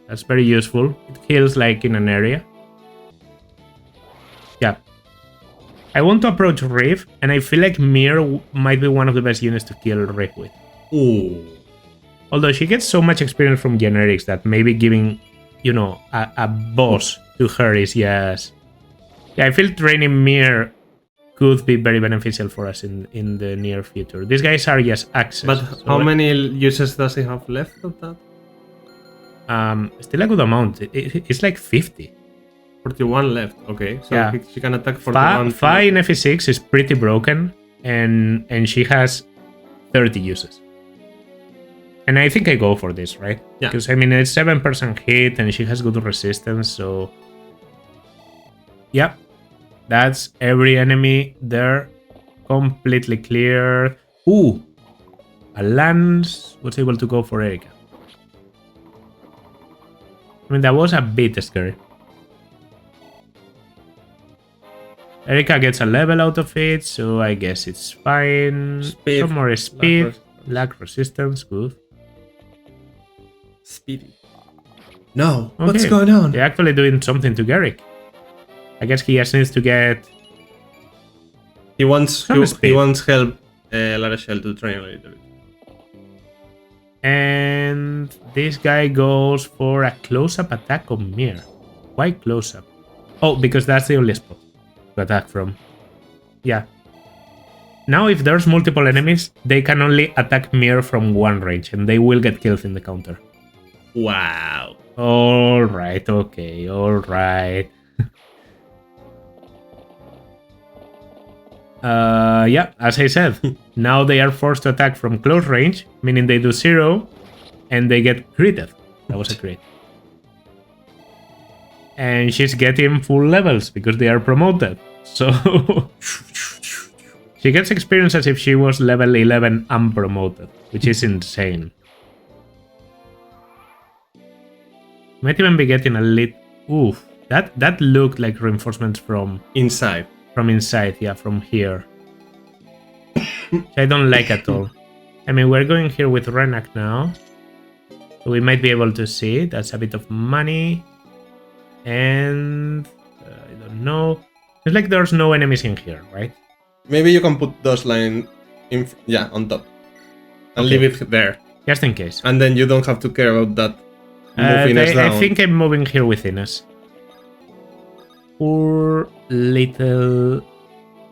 That's very useful. It heals like in an area. Yeah. I want to approach Riff, and I feel like Mir might be one of the best units to kill Riff with. Ooh. Although she gets so much experience from generics that maybe giving, you know, a boss to her is just... Yeah, I feel training Mir could be very beneficial for us in the near future. These guys are just access. But so how many uses does he have left of that? Still a good amount. It's like 50. 41 left. Okay, so yeah. She can attack 41. Fa in FE6 is pretty broken, and she has 30 uses. And I think I go for this, right? Yeah. Because I mean it's 7% hit, and she has good resistance, so yeah. That's every enemy there. Completely clear. Ooh! A lance was able to go for Erika. I mean, that was a bit scary. Erika gets a level out of it, so I guess it's fine. Speed. Some more speed. Lack resistance, good. Speedy. No, Okay. what's going on? They're actually doing something to Garrick. I guess he just needs to get... He wants help Larachelle to train a little bit. And this guy goes for a close-up attack on Mir. Why close-up? Oh, because that's the only spot to attack from. Yeah. Now if there's multiple enemies, they can only attack Mir from one range, and they will get killed in the counter. Wow. Alright, okay, alright. Yeah, as I said, now they are forced to attack from close range, meaning they do 0, and they get critted. That was a crit. And she's getting full levels because they are promoted. So she gets experience as if she was level 11 unpromoted, which is insane. Might even be getting a lit. Oof, that looked like reinforcements from inside. From inside, yeah, from here. I don't like at all. I mean, we're going here with Renak now. So we might be able to see. That's a bit of money. And I don't know. It's like there's no enemies in here, right? Maybe you can put those lines on top. And leave it there. Just in case. And then you don't have to care about that moving us down. I think I'm moving here within us. Poor little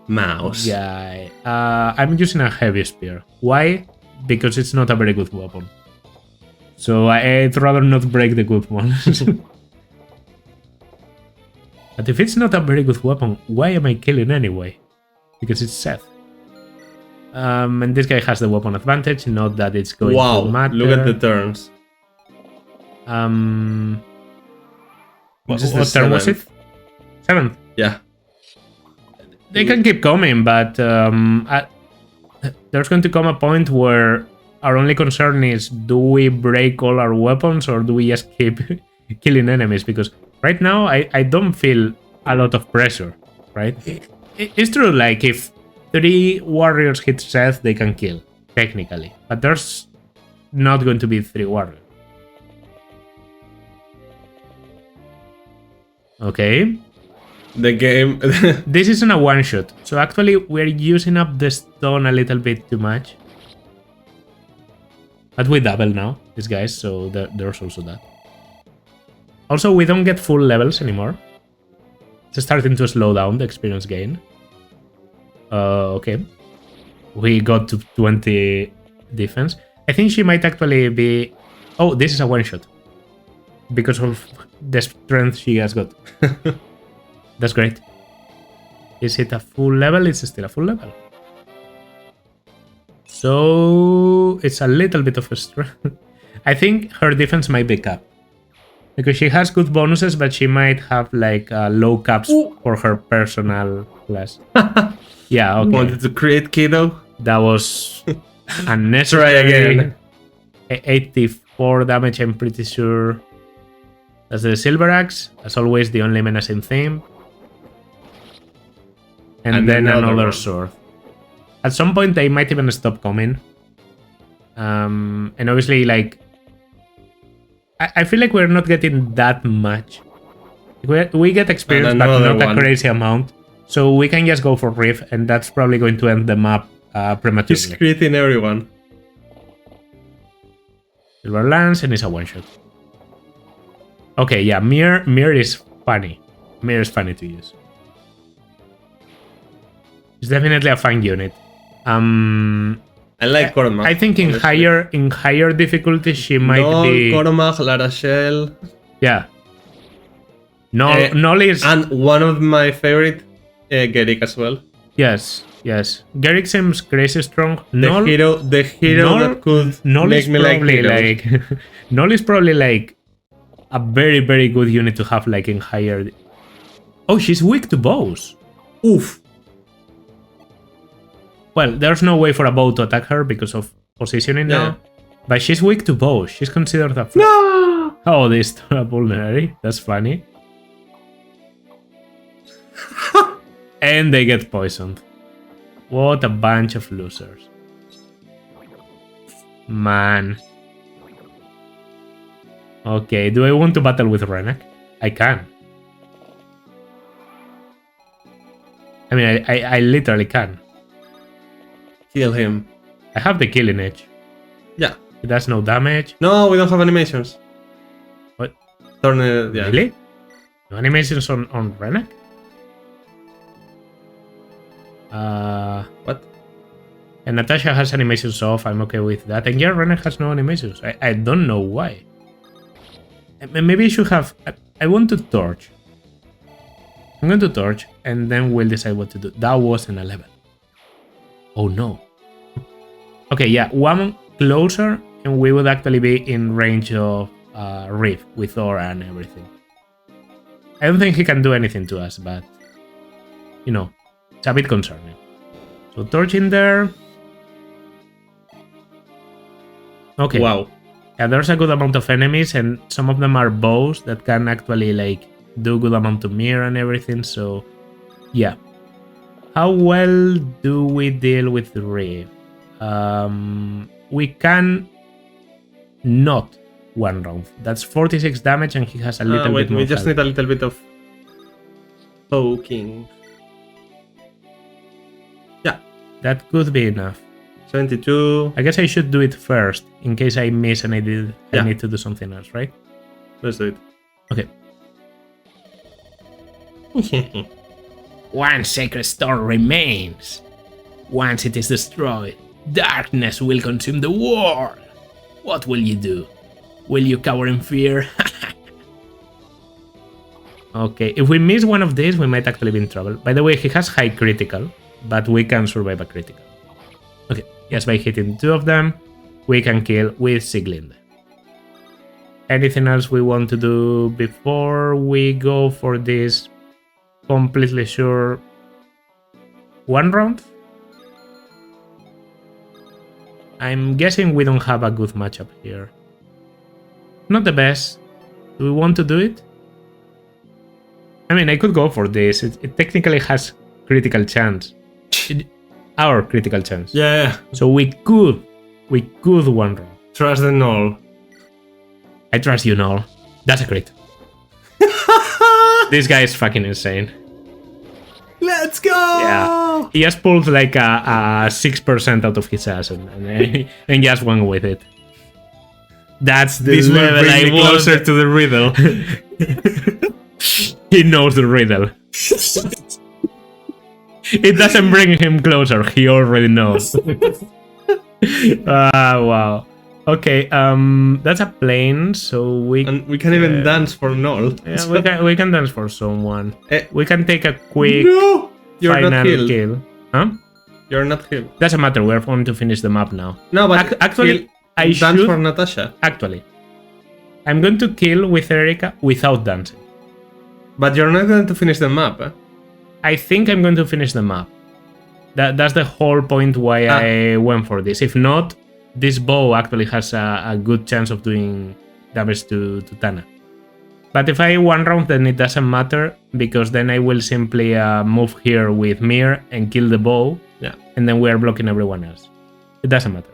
mouse guy. I'm using a heavy spear. Why? Because it's not a very good weapon. So I'd rather not break the good ones. But if it's not a very good weapon, why am I killing anyway? Because it's Seth. And this guy has the weapon advantage, not that it's going to matter. Look at the turns. What turn was it? 7th. Yeah. They can keep coming, but there's going to come a point where our only concern is, do we break all our weapons or do we just keep killing enemies? Because right now, I don't feel a lot of pressure, right? It's true, like, if 3 warriors hit Seth, they can kill, technically. But there's not going to be 3 warriors. Okay. The game... This isn't a one-shot, so actually we're using up the stone a little bit too much. But we double now, these guys, so there's also that. Also, we don't get full levels anymore. It's starting to slow down the experience gain. Okay. We got to 20 defense. I think she might actually be... Oh, this is a one-shot. Because of the strength she has got. That's great. Is it a full level? It's still a full level. So it's a little bit of a strength. I think her defense might be capped. Because she has good bonuses, but she might have like low caps for her personal class. Yeah, okay. Wanted to create Kiddo? That was unnecessary. Try again. 84 damage, I'm pretty sure. That's the Silver Axe. As always, the only menacing thing. And then another sword. At some point, they might even stop coming. And obviously, like... I feel like we're not getting that much. We get experience, but not a crazy amount. So we can just go for Rift, and that's probably going to end the map prematurely. He's creating everyone. Silver Lance, and it's a one-shot. Okay, yeah, Mir is funny. Mir is funny to use. It's definitely a fun unit. I like Cormac. I think in higher difficulty she might be... Cormac, Larachelle. Yeah. Null is... And one of my favorite, Gerrick as well. Yes. Gerrick seems crazy strong. The hero that could make me like heroes. Null is probably like a very, very good unit to have like in higher... Oh, she's weak to bows. Oof. Well, there's no way for a bow to attack her because of positioning now. But she's weak to bows. She's considered a... No! Oh, this vulnerary. That's funny. And they get poisoned. What a bunch of losers. Man. Okay, do I want to battle with Renak? I can. I mean, I literally can. Kill him. I have the killing edge. Yeah. It does no damage. No, we don't have animations. What? Turn it, yeah. Really? No animations on Renek? What? And Natasha has animations off. I'm okay with that. And yeah, Renek has no animations. I don't know why. Maybe I should have... I want to torch. I'm going to torch, and then we'll decide what to do. That wasn't a level. Oh no. Okay, yeah, one closer, and we would actually be in range of Reef with aura and everything. I don't think he can do anything to us, but you know, it's a bit concerning. So torch in there. Okay. Wow. Yeah, there's a good amount of enemies, and some of them are bows that can actually like do good amount of mirror and everything. So yeah. How well do we deal with the Reef? We can not one round. That's 46 damage, and he has a little bit more. We just health. need a little bit of poking. Yeah, That could be enough. 72. I guess I should do it first in case I miss and I need to do something else, right? Let's do it. Okay. One sacred stone remains. Once it is destroyed, darkness will consume the world. What will you do? Will you cower in fear? Okay, if we miss one of these, we might actually be in trouble. By the way, he has high critical, but we can survive a critical. Okay, just by hitting two of them, we can kill with Sieglinde. Anything else we want to do before we go for this completely sure one round? I'm guessing we don't have a good matchup here. Not the best. Do we want to do it? I mean, I could go for this. It technically has critical chance. Our critical chance. Yeah. So we could one round. Trust the null. I trust you, Noel. That's a crit. This guy is fucking insane. Let's go! Yeah. He just pulled like a 6% out of his ass and just went with it. That's the This will level bring I me want. closer to the riddle. He knows the riddle. It doesn't bring him closer. He already knows. Wow. Okay, that's a plane, so we... And we can even dance for null. Yeah, we can dance for someone. We can take a quick No! You're not final healed. kill. Huh? You're not healed. Doesn't matter, we're going to finish the map now. No, but actually, I dance should... for Natasha. Actually, I'm going to kill with Erika without dancing. But you're not going to finish the map, eh? I think I'm going to finish the map. That's the whole point why I went for this. If not, this bow actually has a good chance of doing damage to Tana. But if I one round, then it doesn't matter, because then I will simply move here with Mir and kill the bow, and then we are blocking everyone else. It doesn't matter.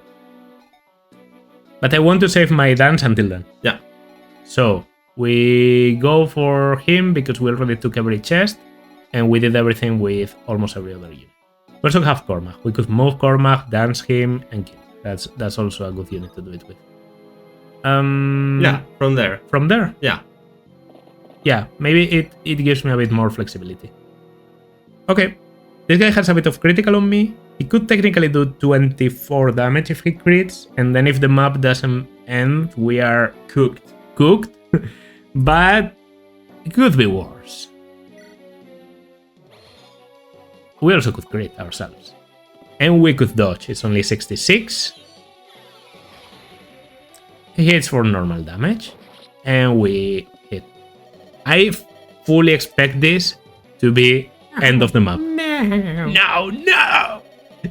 But I want to save my dance until then. Yeah. So we go for him because we already took every chest, and we did everything with almost every other unit. We also have Cormac. We could move Cormac, dance him, and kill. That's also a good unit to do it with. Yeah, from there. From there? Yeah. Yeah, maybe it gives me a bit more flexibility. Okay. This guy has a bit of critical on me. He could technically do 24 damage if he crits, and then if the map doesn't end, we are cooked. But it could be worse. We also could crit ourselves. And we could dodge. It's only 66. He hits for normal damage. And we hit. I fully expect this to be end of the map. No!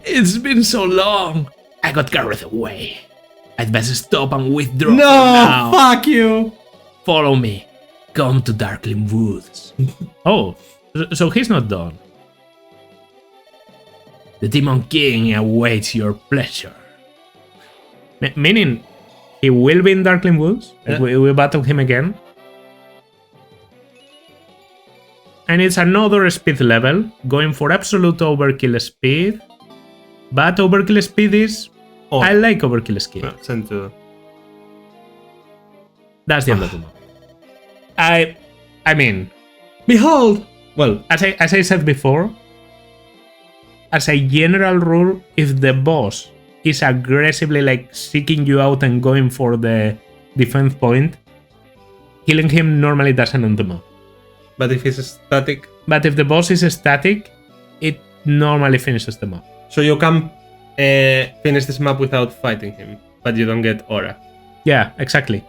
It's been so long. I got carried away. I'd best stop and withdraw. No! Now. Fuck you! Follow me. Come to Darkling Woods. Oh, so he's not done. The Demon King awaits your pleasure. Meaning, he will be in Darkling Woods? Like we battle him again? And it's another speed level, going for absolute overkill speed. But overkill speed is... Oh. I like overkill speed. Well, send to... That's the end of the map. I mean... Behold! Well, as I said before, as a general rule, if the boss is aggressively like seeking you out and going for the defense point, killing him normally doesn't end the map. But if he's static? But if the boss is static, it normally finishes the map. So you can finish this map without fighting him, but you don't get aura. Yeah, exactly.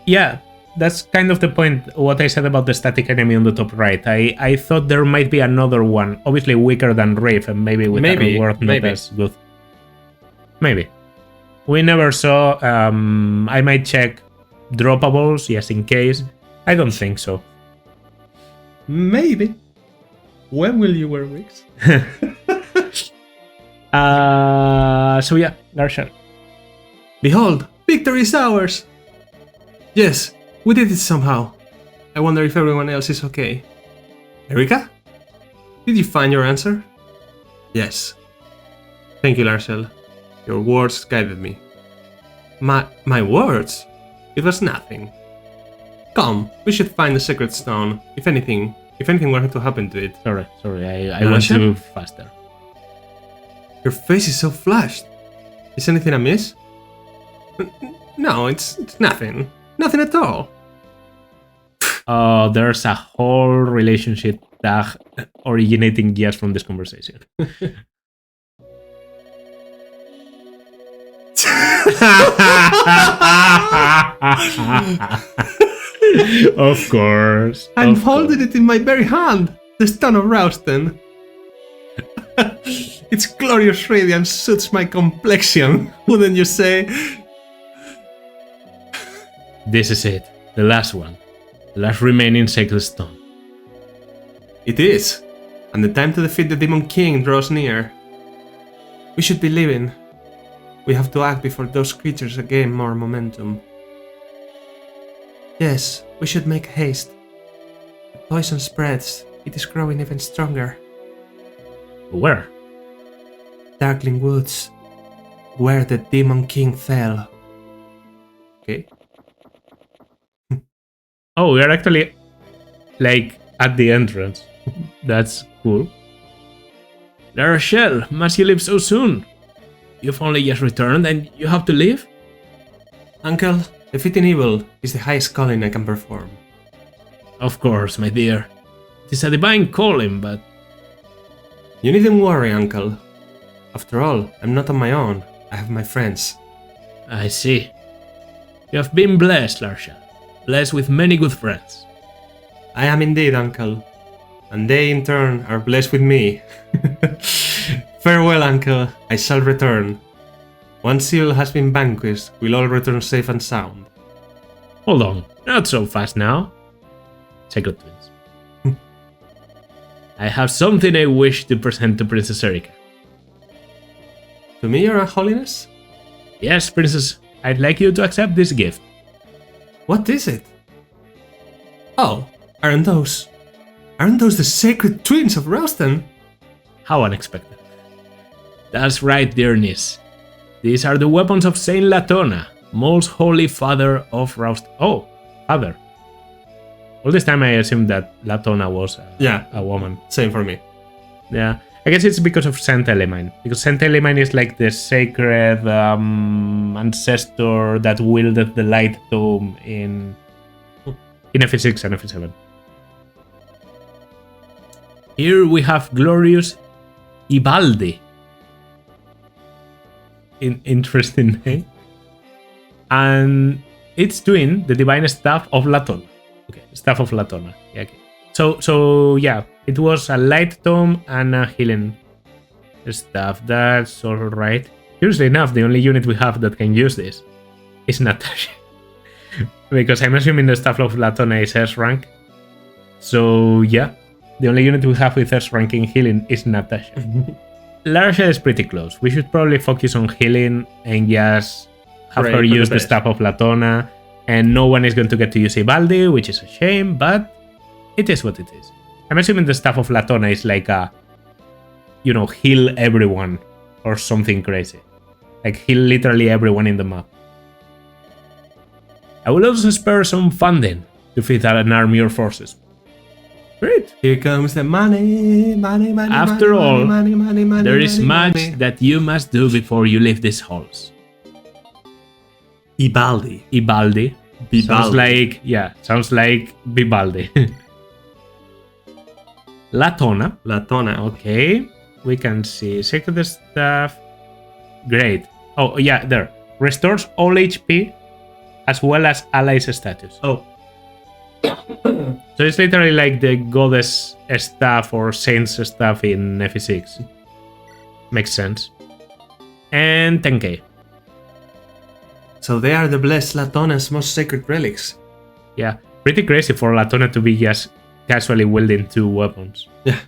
Yeah, that's kind of the point, what I said about the static enemy on the top right. I thought there might be another one, obviously weaker than Wraith, and maybe with a reward not as good. Maybe. We never saw. I might check droppables, just in case. I don't think so. Maybe. When will you wear wigs? So yeah, Larshel. Behold, victory is ours! Yes, we did it somehow. I wonder if everyone else is okay. Erika? Did you find your answer? Yes. Thank you, Larshel. Your words guided me. My words? It was nothing. Come, we should find the secret stone. If anything were to happen to it. Sorry, I went too faster. Your face is so flushed. Is anything amiss? No, it's nothing. Nothing at all. There's a whole relationship tag originating just from this conversation. Of course. I'm holding it in my very hand. The stone of Rausten. Its glorious radiance suits my complexion, wouldn't you say? This is it. The last one. The last remaining sacred stone. It is. And the time to defeat the Demon King draws near. We should be leaving. We have to act before those creatures gain more momentum. Yes, we should make haste. The poison spreads. It is growing even stronger. Where? Darkling Woods, where the Demon King fell. Okay. Oh, we are actually, like, at the entrance. That's cool. Larshel, must you leave so soon? You've only just returned and you have to leave? Uncle, defeating evil is the highest calling I can perform. Of course, my dear. It is a divine calling, but... You needn't worry, Uncle. After all, I'm not on my own. I have my friends. I see. You have been blessed, Larshel. Blessed with many good friends. I am indeed, Uncle. And they, in turn, are blessed with me. Farewell, Uncle. I shall return. Once evil has been vanquished, we'll all return safe and sound. Hold on. Not so fast now. Sacred Twins. I have something I wish to present to Princess Erika. To me, Your Holiness? Yes, Princess. I'd like you to accept this gift. What is it? Oh, aren't those the sacred twins of Rausten? How unexpected. That's right, dear niece. These are the weapons of Saint Latona, most holy father of Rausten. Oh, father. All this time I assumed that Latona was a woman. Same for me. Yeah, I guess it's because of Saint Elimine. Because Saint Elimine is like the sacred ancestor that wielded the light tome in FE6 and FE7. Here we have glorious Ibaldi. Interesting name. And its twin, the divine staff of Latona. Okay, staff of Latona. Yeah, okay. So yeah, it was a light tome and a healing staff. That's alright. Curiously enough, the only unit we have that can use this is Natasha. Because I'm assuming the staff of Latona is S rank. So yeah, the only unit we have with S ranking healing is Natasha. Larshel is pretty close. We should probably focus on healing and just have her use the staff of Latona. And no one is going to get to use Ibaldi, which is a shame, but it is what it is. I'm assuming the staff of Latona is like a, heal everyone or something crazy. Like heal literally everyone in the map. I will also spare some funding to feed an army or forces. Great. Here comes the money. After all, there is much money. that you must do before you leave these halls. Ibaldi. Sounds like Vivaldi. Latona. Okay. We can see sacred stuff. Great. Oh, yeah, there. Restores all HP as well as allies status. Oh. So it's literally like the goddess staff or saints staff in FE6. Makes sense. And 10k. So they are the blessed Latona's most sacred relics. Yeah, pretty crazy for Latona to be just casually wielding 2 weapons. Yeah.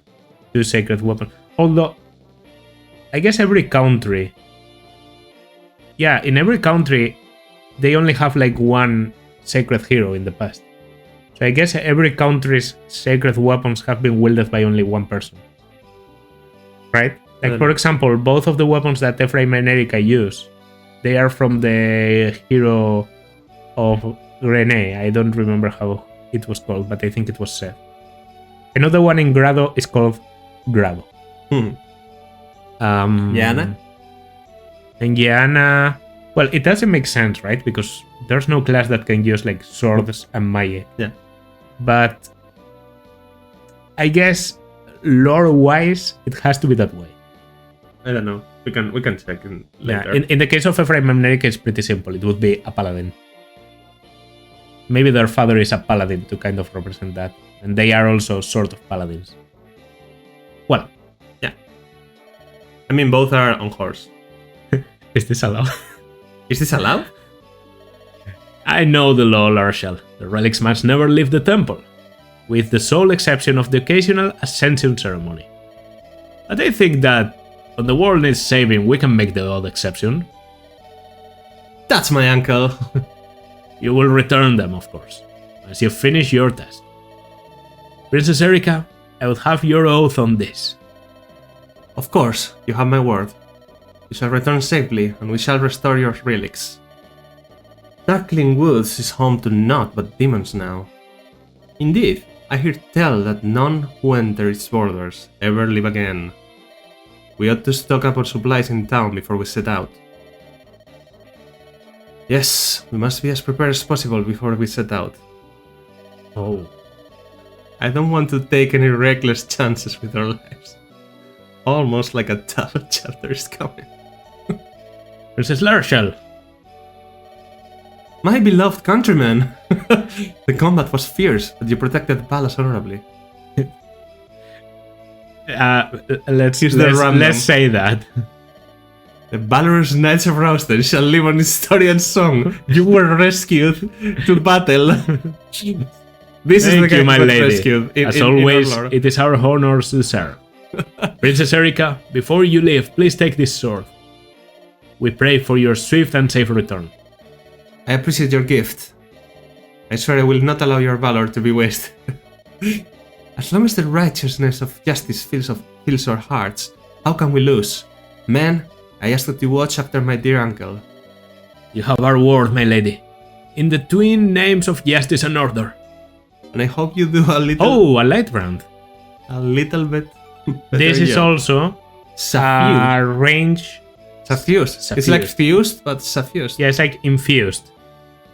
2 sacred weapons. Although, I guess every country... Yeah, in every country, they only have like 1 sacred hero in the past. So I guess every country's sacred weapons have been wielded by only 1 person. Right? Like, for example, both of the weapons that Ephraim and Erika use, they are from the hero of Rene. I don't remember how it was called, but I think it was Seth. Another one in Grado is called Grado. Yana? And Yana... Well, it doesn't make sense, right? Because there's no class that can use like swords and magic. Yeah. But I guess lore-wise, it has to be that way. I don't know. We can check later. Yeah. In the case of Ephraim and Erika, it's pretty simple. It would be a paladin. Maybe their father is a paladin to kind of represent that. And they are also sort of paladins. Well, yeah. I mean, both are on horse. Is this allowed? Is this allowed? I know the law, Larshall. The relics must never leave the temple, with the sole exception of the occasional ascension ceremony. But I think that, when the world needs saving, we can make the odd exception. That's my uncle. You will return them, of course, as you finish your test. Princess Erika, I would have your oath on this. Of course, you have my word. You shall return safely, and we shall restore your relics. Darkling Woods is home to naught but demons now. Indeed, I hear tell that none who enter its borders ever live again. We ought to stock up our supplies in town before we set out. Yes, we must be as prepared as possible before we set out. Oh. I don't want to take any reckless chances with our lives. Almost like a tough chapter is coming. Princess Larshall. My beloved countrymen! The combat was fierce, but you protected the palace honorably. Let's say that. The valorous knights of Rausten shall live on historian song. You were rescued to battle. This is the Thank you, my lady. rescued. As always, it is our honor to serve. Princess Erika, before you leave, please take this sword. We pray for your swift and safe return. I appreciate your gift. I swear I will not allow your valor to be wasted. As long as the righteousness of justice fills our hearts, how can we lose? Men, I ask that you watch after my dear uncle. You have our word, my lady. In the twin names of justice and order. And I hope you do a little... Oh, a light round. A little bit better. This is also a range... Suffused. It's like fused, but suffused. Yeah, it's like infused.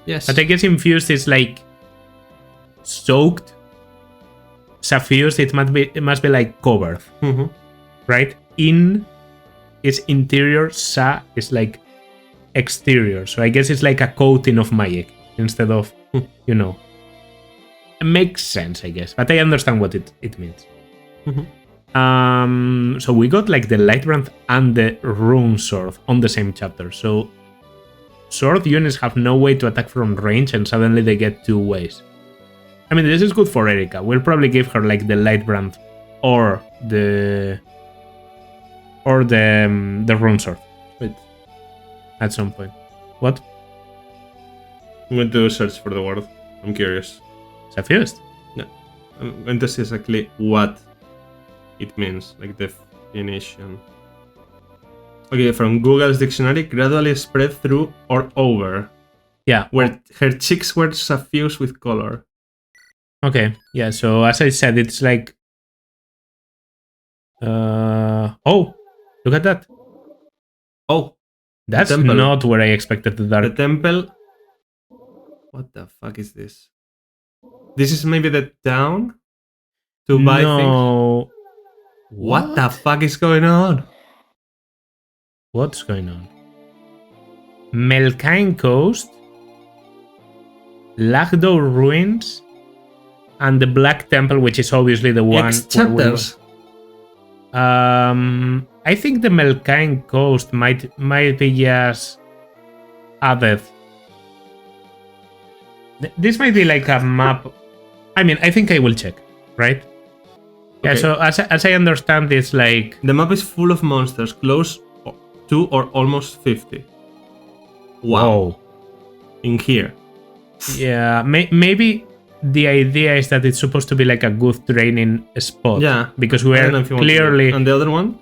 Yes. But I guess infused is like soaked. Suffused, it must be like covered. Mm-hmm. Right? In is interior, sa is like exterior. So I guess it's like a coating of magic instead of, It makes sense, I guess. But I understand what it means. Mm-hmm. So we got like the Lightbrand and the Rune Sword on the same chapter. So sword units have no way to attack from range and suddenly they get 2 ways. I mean, this is good for Erika. We'll probably give her like the Lightbrand or the Rune Sword. Wait. At some point. What? I'm going to search for the word. I'm curious. Suffused? No. I'm going to see exactly what it means, like definition. Okay, from Google's dictionary, gradually spread through or over. Yeah. Where her cheeks were suffused with color. Okay, yeah, so as I said, it's like... oh, look at that. Oh, that's not where I expected the dark. The temple... What the fuck is this? This is maybe the town? To buy things? What the fuck is going on? What's going on? Melkine Coast, Lagdo Ruins, and the Black Temple, which is obviously the one... chapters. I think the Melkine Coast might be just added. This might be like a map. I mean, I think I will check, right? Yeah, okay. So as I understand, it's like... The map is full of monsters, close to or almost 50. Wow. In here. Yeah, maybe the idea is that it's supposed to be like a good training spot. Yeah. Because we're clearly... And the other one?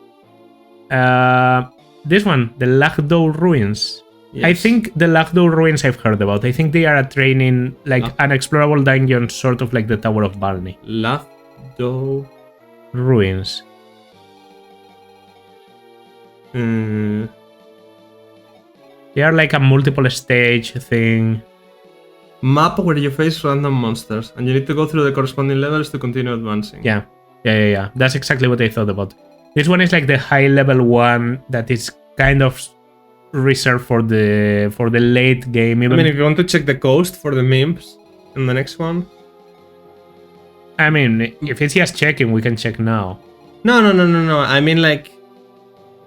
This one, the Lagdo Ruins. Yes. I think the Lagdo Ruins I've heard about. I think they are a training, like an explorable dungeon, sort of like the Tower of Balni. Lagdo Ruins. They are like a multiple stage thing. Map where you face random monsters, and you need to go through the corresponding levels to continue advancing. Yeah. That's exactly what I thought about. This one is like the high level one that is kind of reserved for the late game. Even. I mean, if you want to check the coast for the memes in the next one. I mean, if it's just checking, we can check now. No. I mean, like,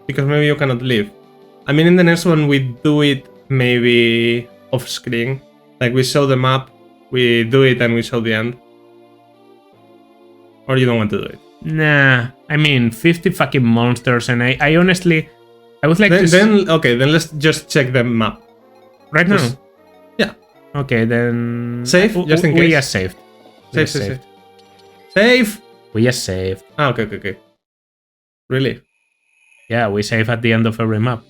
because maybe you cannot leave. I mean, in the next one, we do it maybe off screen. Like, we show the map, we do it, and we show the end. Or you don't want to do it? Nah, I mean, 50 fucking monsters, and I honestly... I would like Okay, then let's just check the map. Right now? Yeah. Okay, then... Save, just in case. We just saved. Save! We just saved. Ah, okay. Really? Yeah, we save at the end of every map.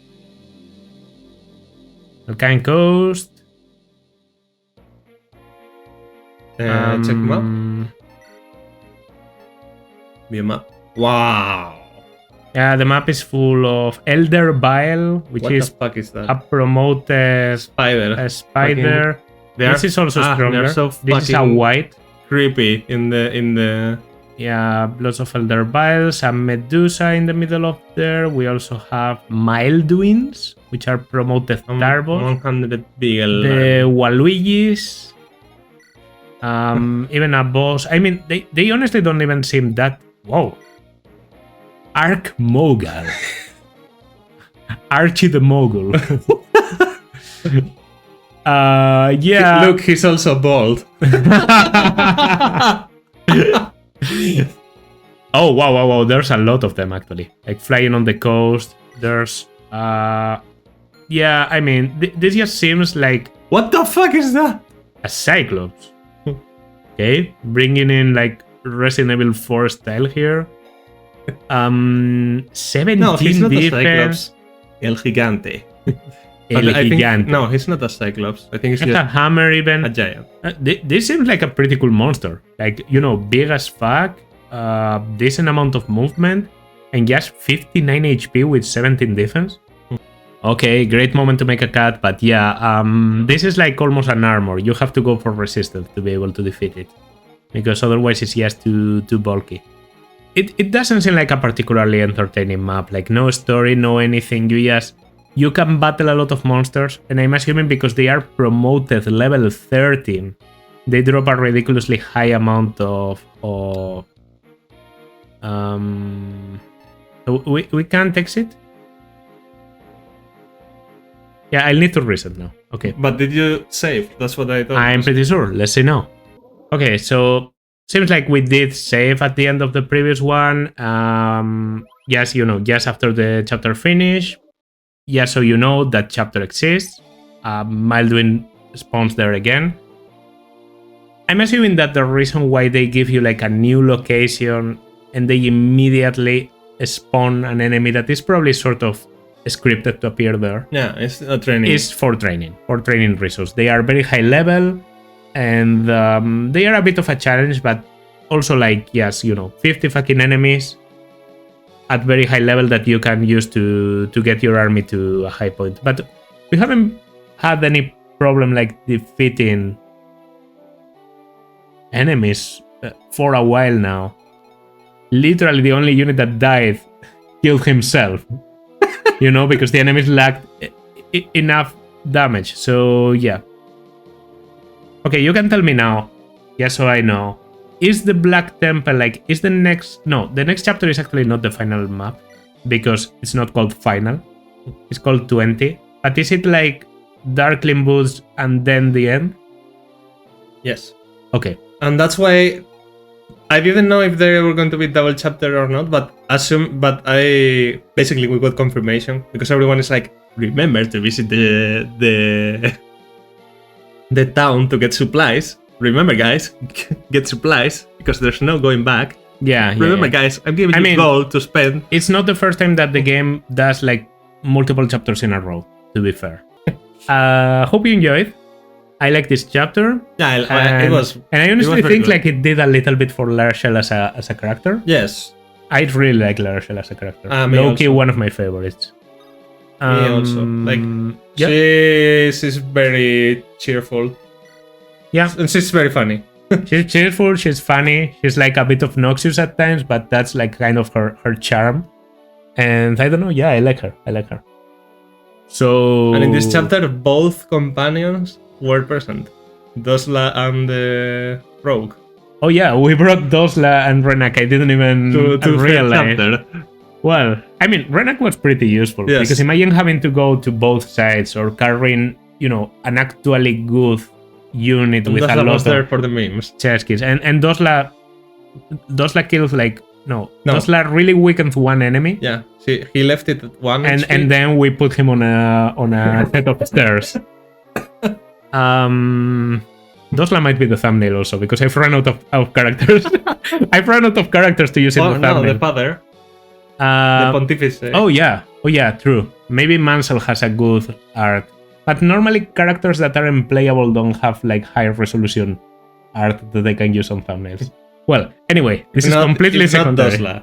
Melkine Coast... check map. View map. Wow. Yeah, the map is full of Elder Bile, which is that? A promoted spider. This is also stronger. So this is a white. Creepy in the. Yeah, lots of Elder Biles, a Medusa in the middle of there. We also have Milduins, which are promoted Tarbos. 100 Beagle. The Waluigis. Even a boss. I mean, they honestly don't even seem that... Whoa. Arch Mogul. Archie the Mogul. Yeah. Look, he's also bald. Oh, wow. There's a lot of them, actually. Like, flying on the coast. There's... yeah, I mean, this just seems like... What the fuck is that? A Cyclops. Okay, bringing in like Resident Evil 4 style here. 17 no, he's not defense. A Cyclops. El Gigante. El Gigante. No, he's not a Cyclops. I think he's just a hammer even. A giant. This seems like a pretty cool monster. Like, you know, big as fuck, decent amount of movement, and just 59 HP with 17 defense. Okay, great moment to make a cut, but yeah, this is like almost an armor. You have to go for resistance to be able to defeat it, because otherwise it's just too bulky. It doesn't seem like a particularly entertaining map, like no story, no anything. You can battle a lot of monsters, and I'm assuming because they are promoted level 13, they drop a ridiculously high amount of so we can't exit. Yeah, I'll need to reset now. Okay. But did you save? That's what I thought. I'm pretty sure. Let's see now. Okay, so seems like we did save at the end of the previous one. Yes, you know, just after the chapter finish. Yeah, so you know that chapter exists. Milduin spawns there again. I'm assuming that the reason why they give you like a new location and they immediately spawn an enemy that is probably sort of scripted to appear there. Yeah, it's a training. Is for training resource. They are very high level, and they are a bit of a challenge, but also like, yes, 50 fucking enemies at very high level that you can use to get your army to a high point. But we haven't had any problem like defeating enemies for a while now. Literally the only unit that died killed himself. Because the enemies lacked enough damage. So yeah. Okay, you can tell me now. Yeah, so I know. Is the Black Temple like, is the next... No, the next chapter is actually not the final map. Because it's not called final. It's called 20. But is it like Darkling Woods and then the end? Yes. Okay. And that's why I didn't know if they were going to be double chapter or not, but we got confirmation because everyone is like, remember to visit the town to get supplies. Remember, guys, get supplies because there's no going back. Yeah. Remember, guys, I'm giving you gold to spend. It's not the first time that the game does like multiple chapters in a row, to be fair. Hope you enjoyed. I like this chapter. Yeah, it was. And I honestly think good. like it did a little bit for Larshell as a character. Yes. I really like Larshell as a character. Low-key, one of my favorites. Me also. Like, she's very cheerful. Yeah. And she's very funny. She's cheerful, she's funny, she's like a bit obnoxious at times, but that's like kind of her charm. And I don't know, yeah, I like her. So... And in this chapter, both companions were present. Dosla and the Rogue. Oh yeah, we brought Dosla and Renak. I didn't even realize. Well, I mean, Renak was pretty useful. Yes. Because imagine having to go to both sides or carrying, an actually good unit with Dosla a lot was there of for the memes. chess keys. And Dosla kills like... No, Dosla really weakens one enemy. Yeah, he left it at one and HP. and then we put him on a set of stairs. Dosla might be the thumbnail also because I've run out of characters. I've run out of characters to use in the thumbnail. No, the father. The Pontifice. Oh yeah, true. Maybe Mansell has a good art, but normally characters that aren't playable don't have like high resolution art that they can use on thumbnails. Well, anyway, this is completely secondary.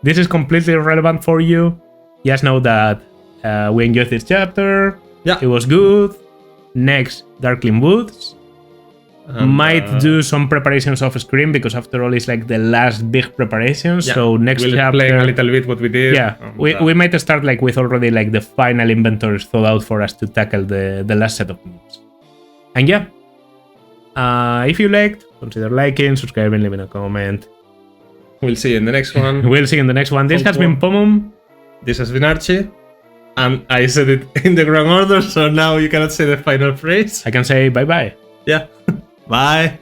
This is completely irrelevant for you. Just know that we enjoyed this chapter. Yeah, it was good. Next, Darkling Woods. Might do some preparations off screen because after all it's like the last big preparation. Yeah, so next chapter, playing a little bit what we did. Yeah, we might start like with already like the final inventories thought out for us to tackle the last set of moves. And yeah, if you liked, consider liking, subscribing, leaving a comment. We'll see you in the next one. We'll see you in the next one. This has been Pomum. This has been Archie. And I said it in the wrong order, so now you cannot say the final phrase. I can say bye-bye. Yeah. Bye.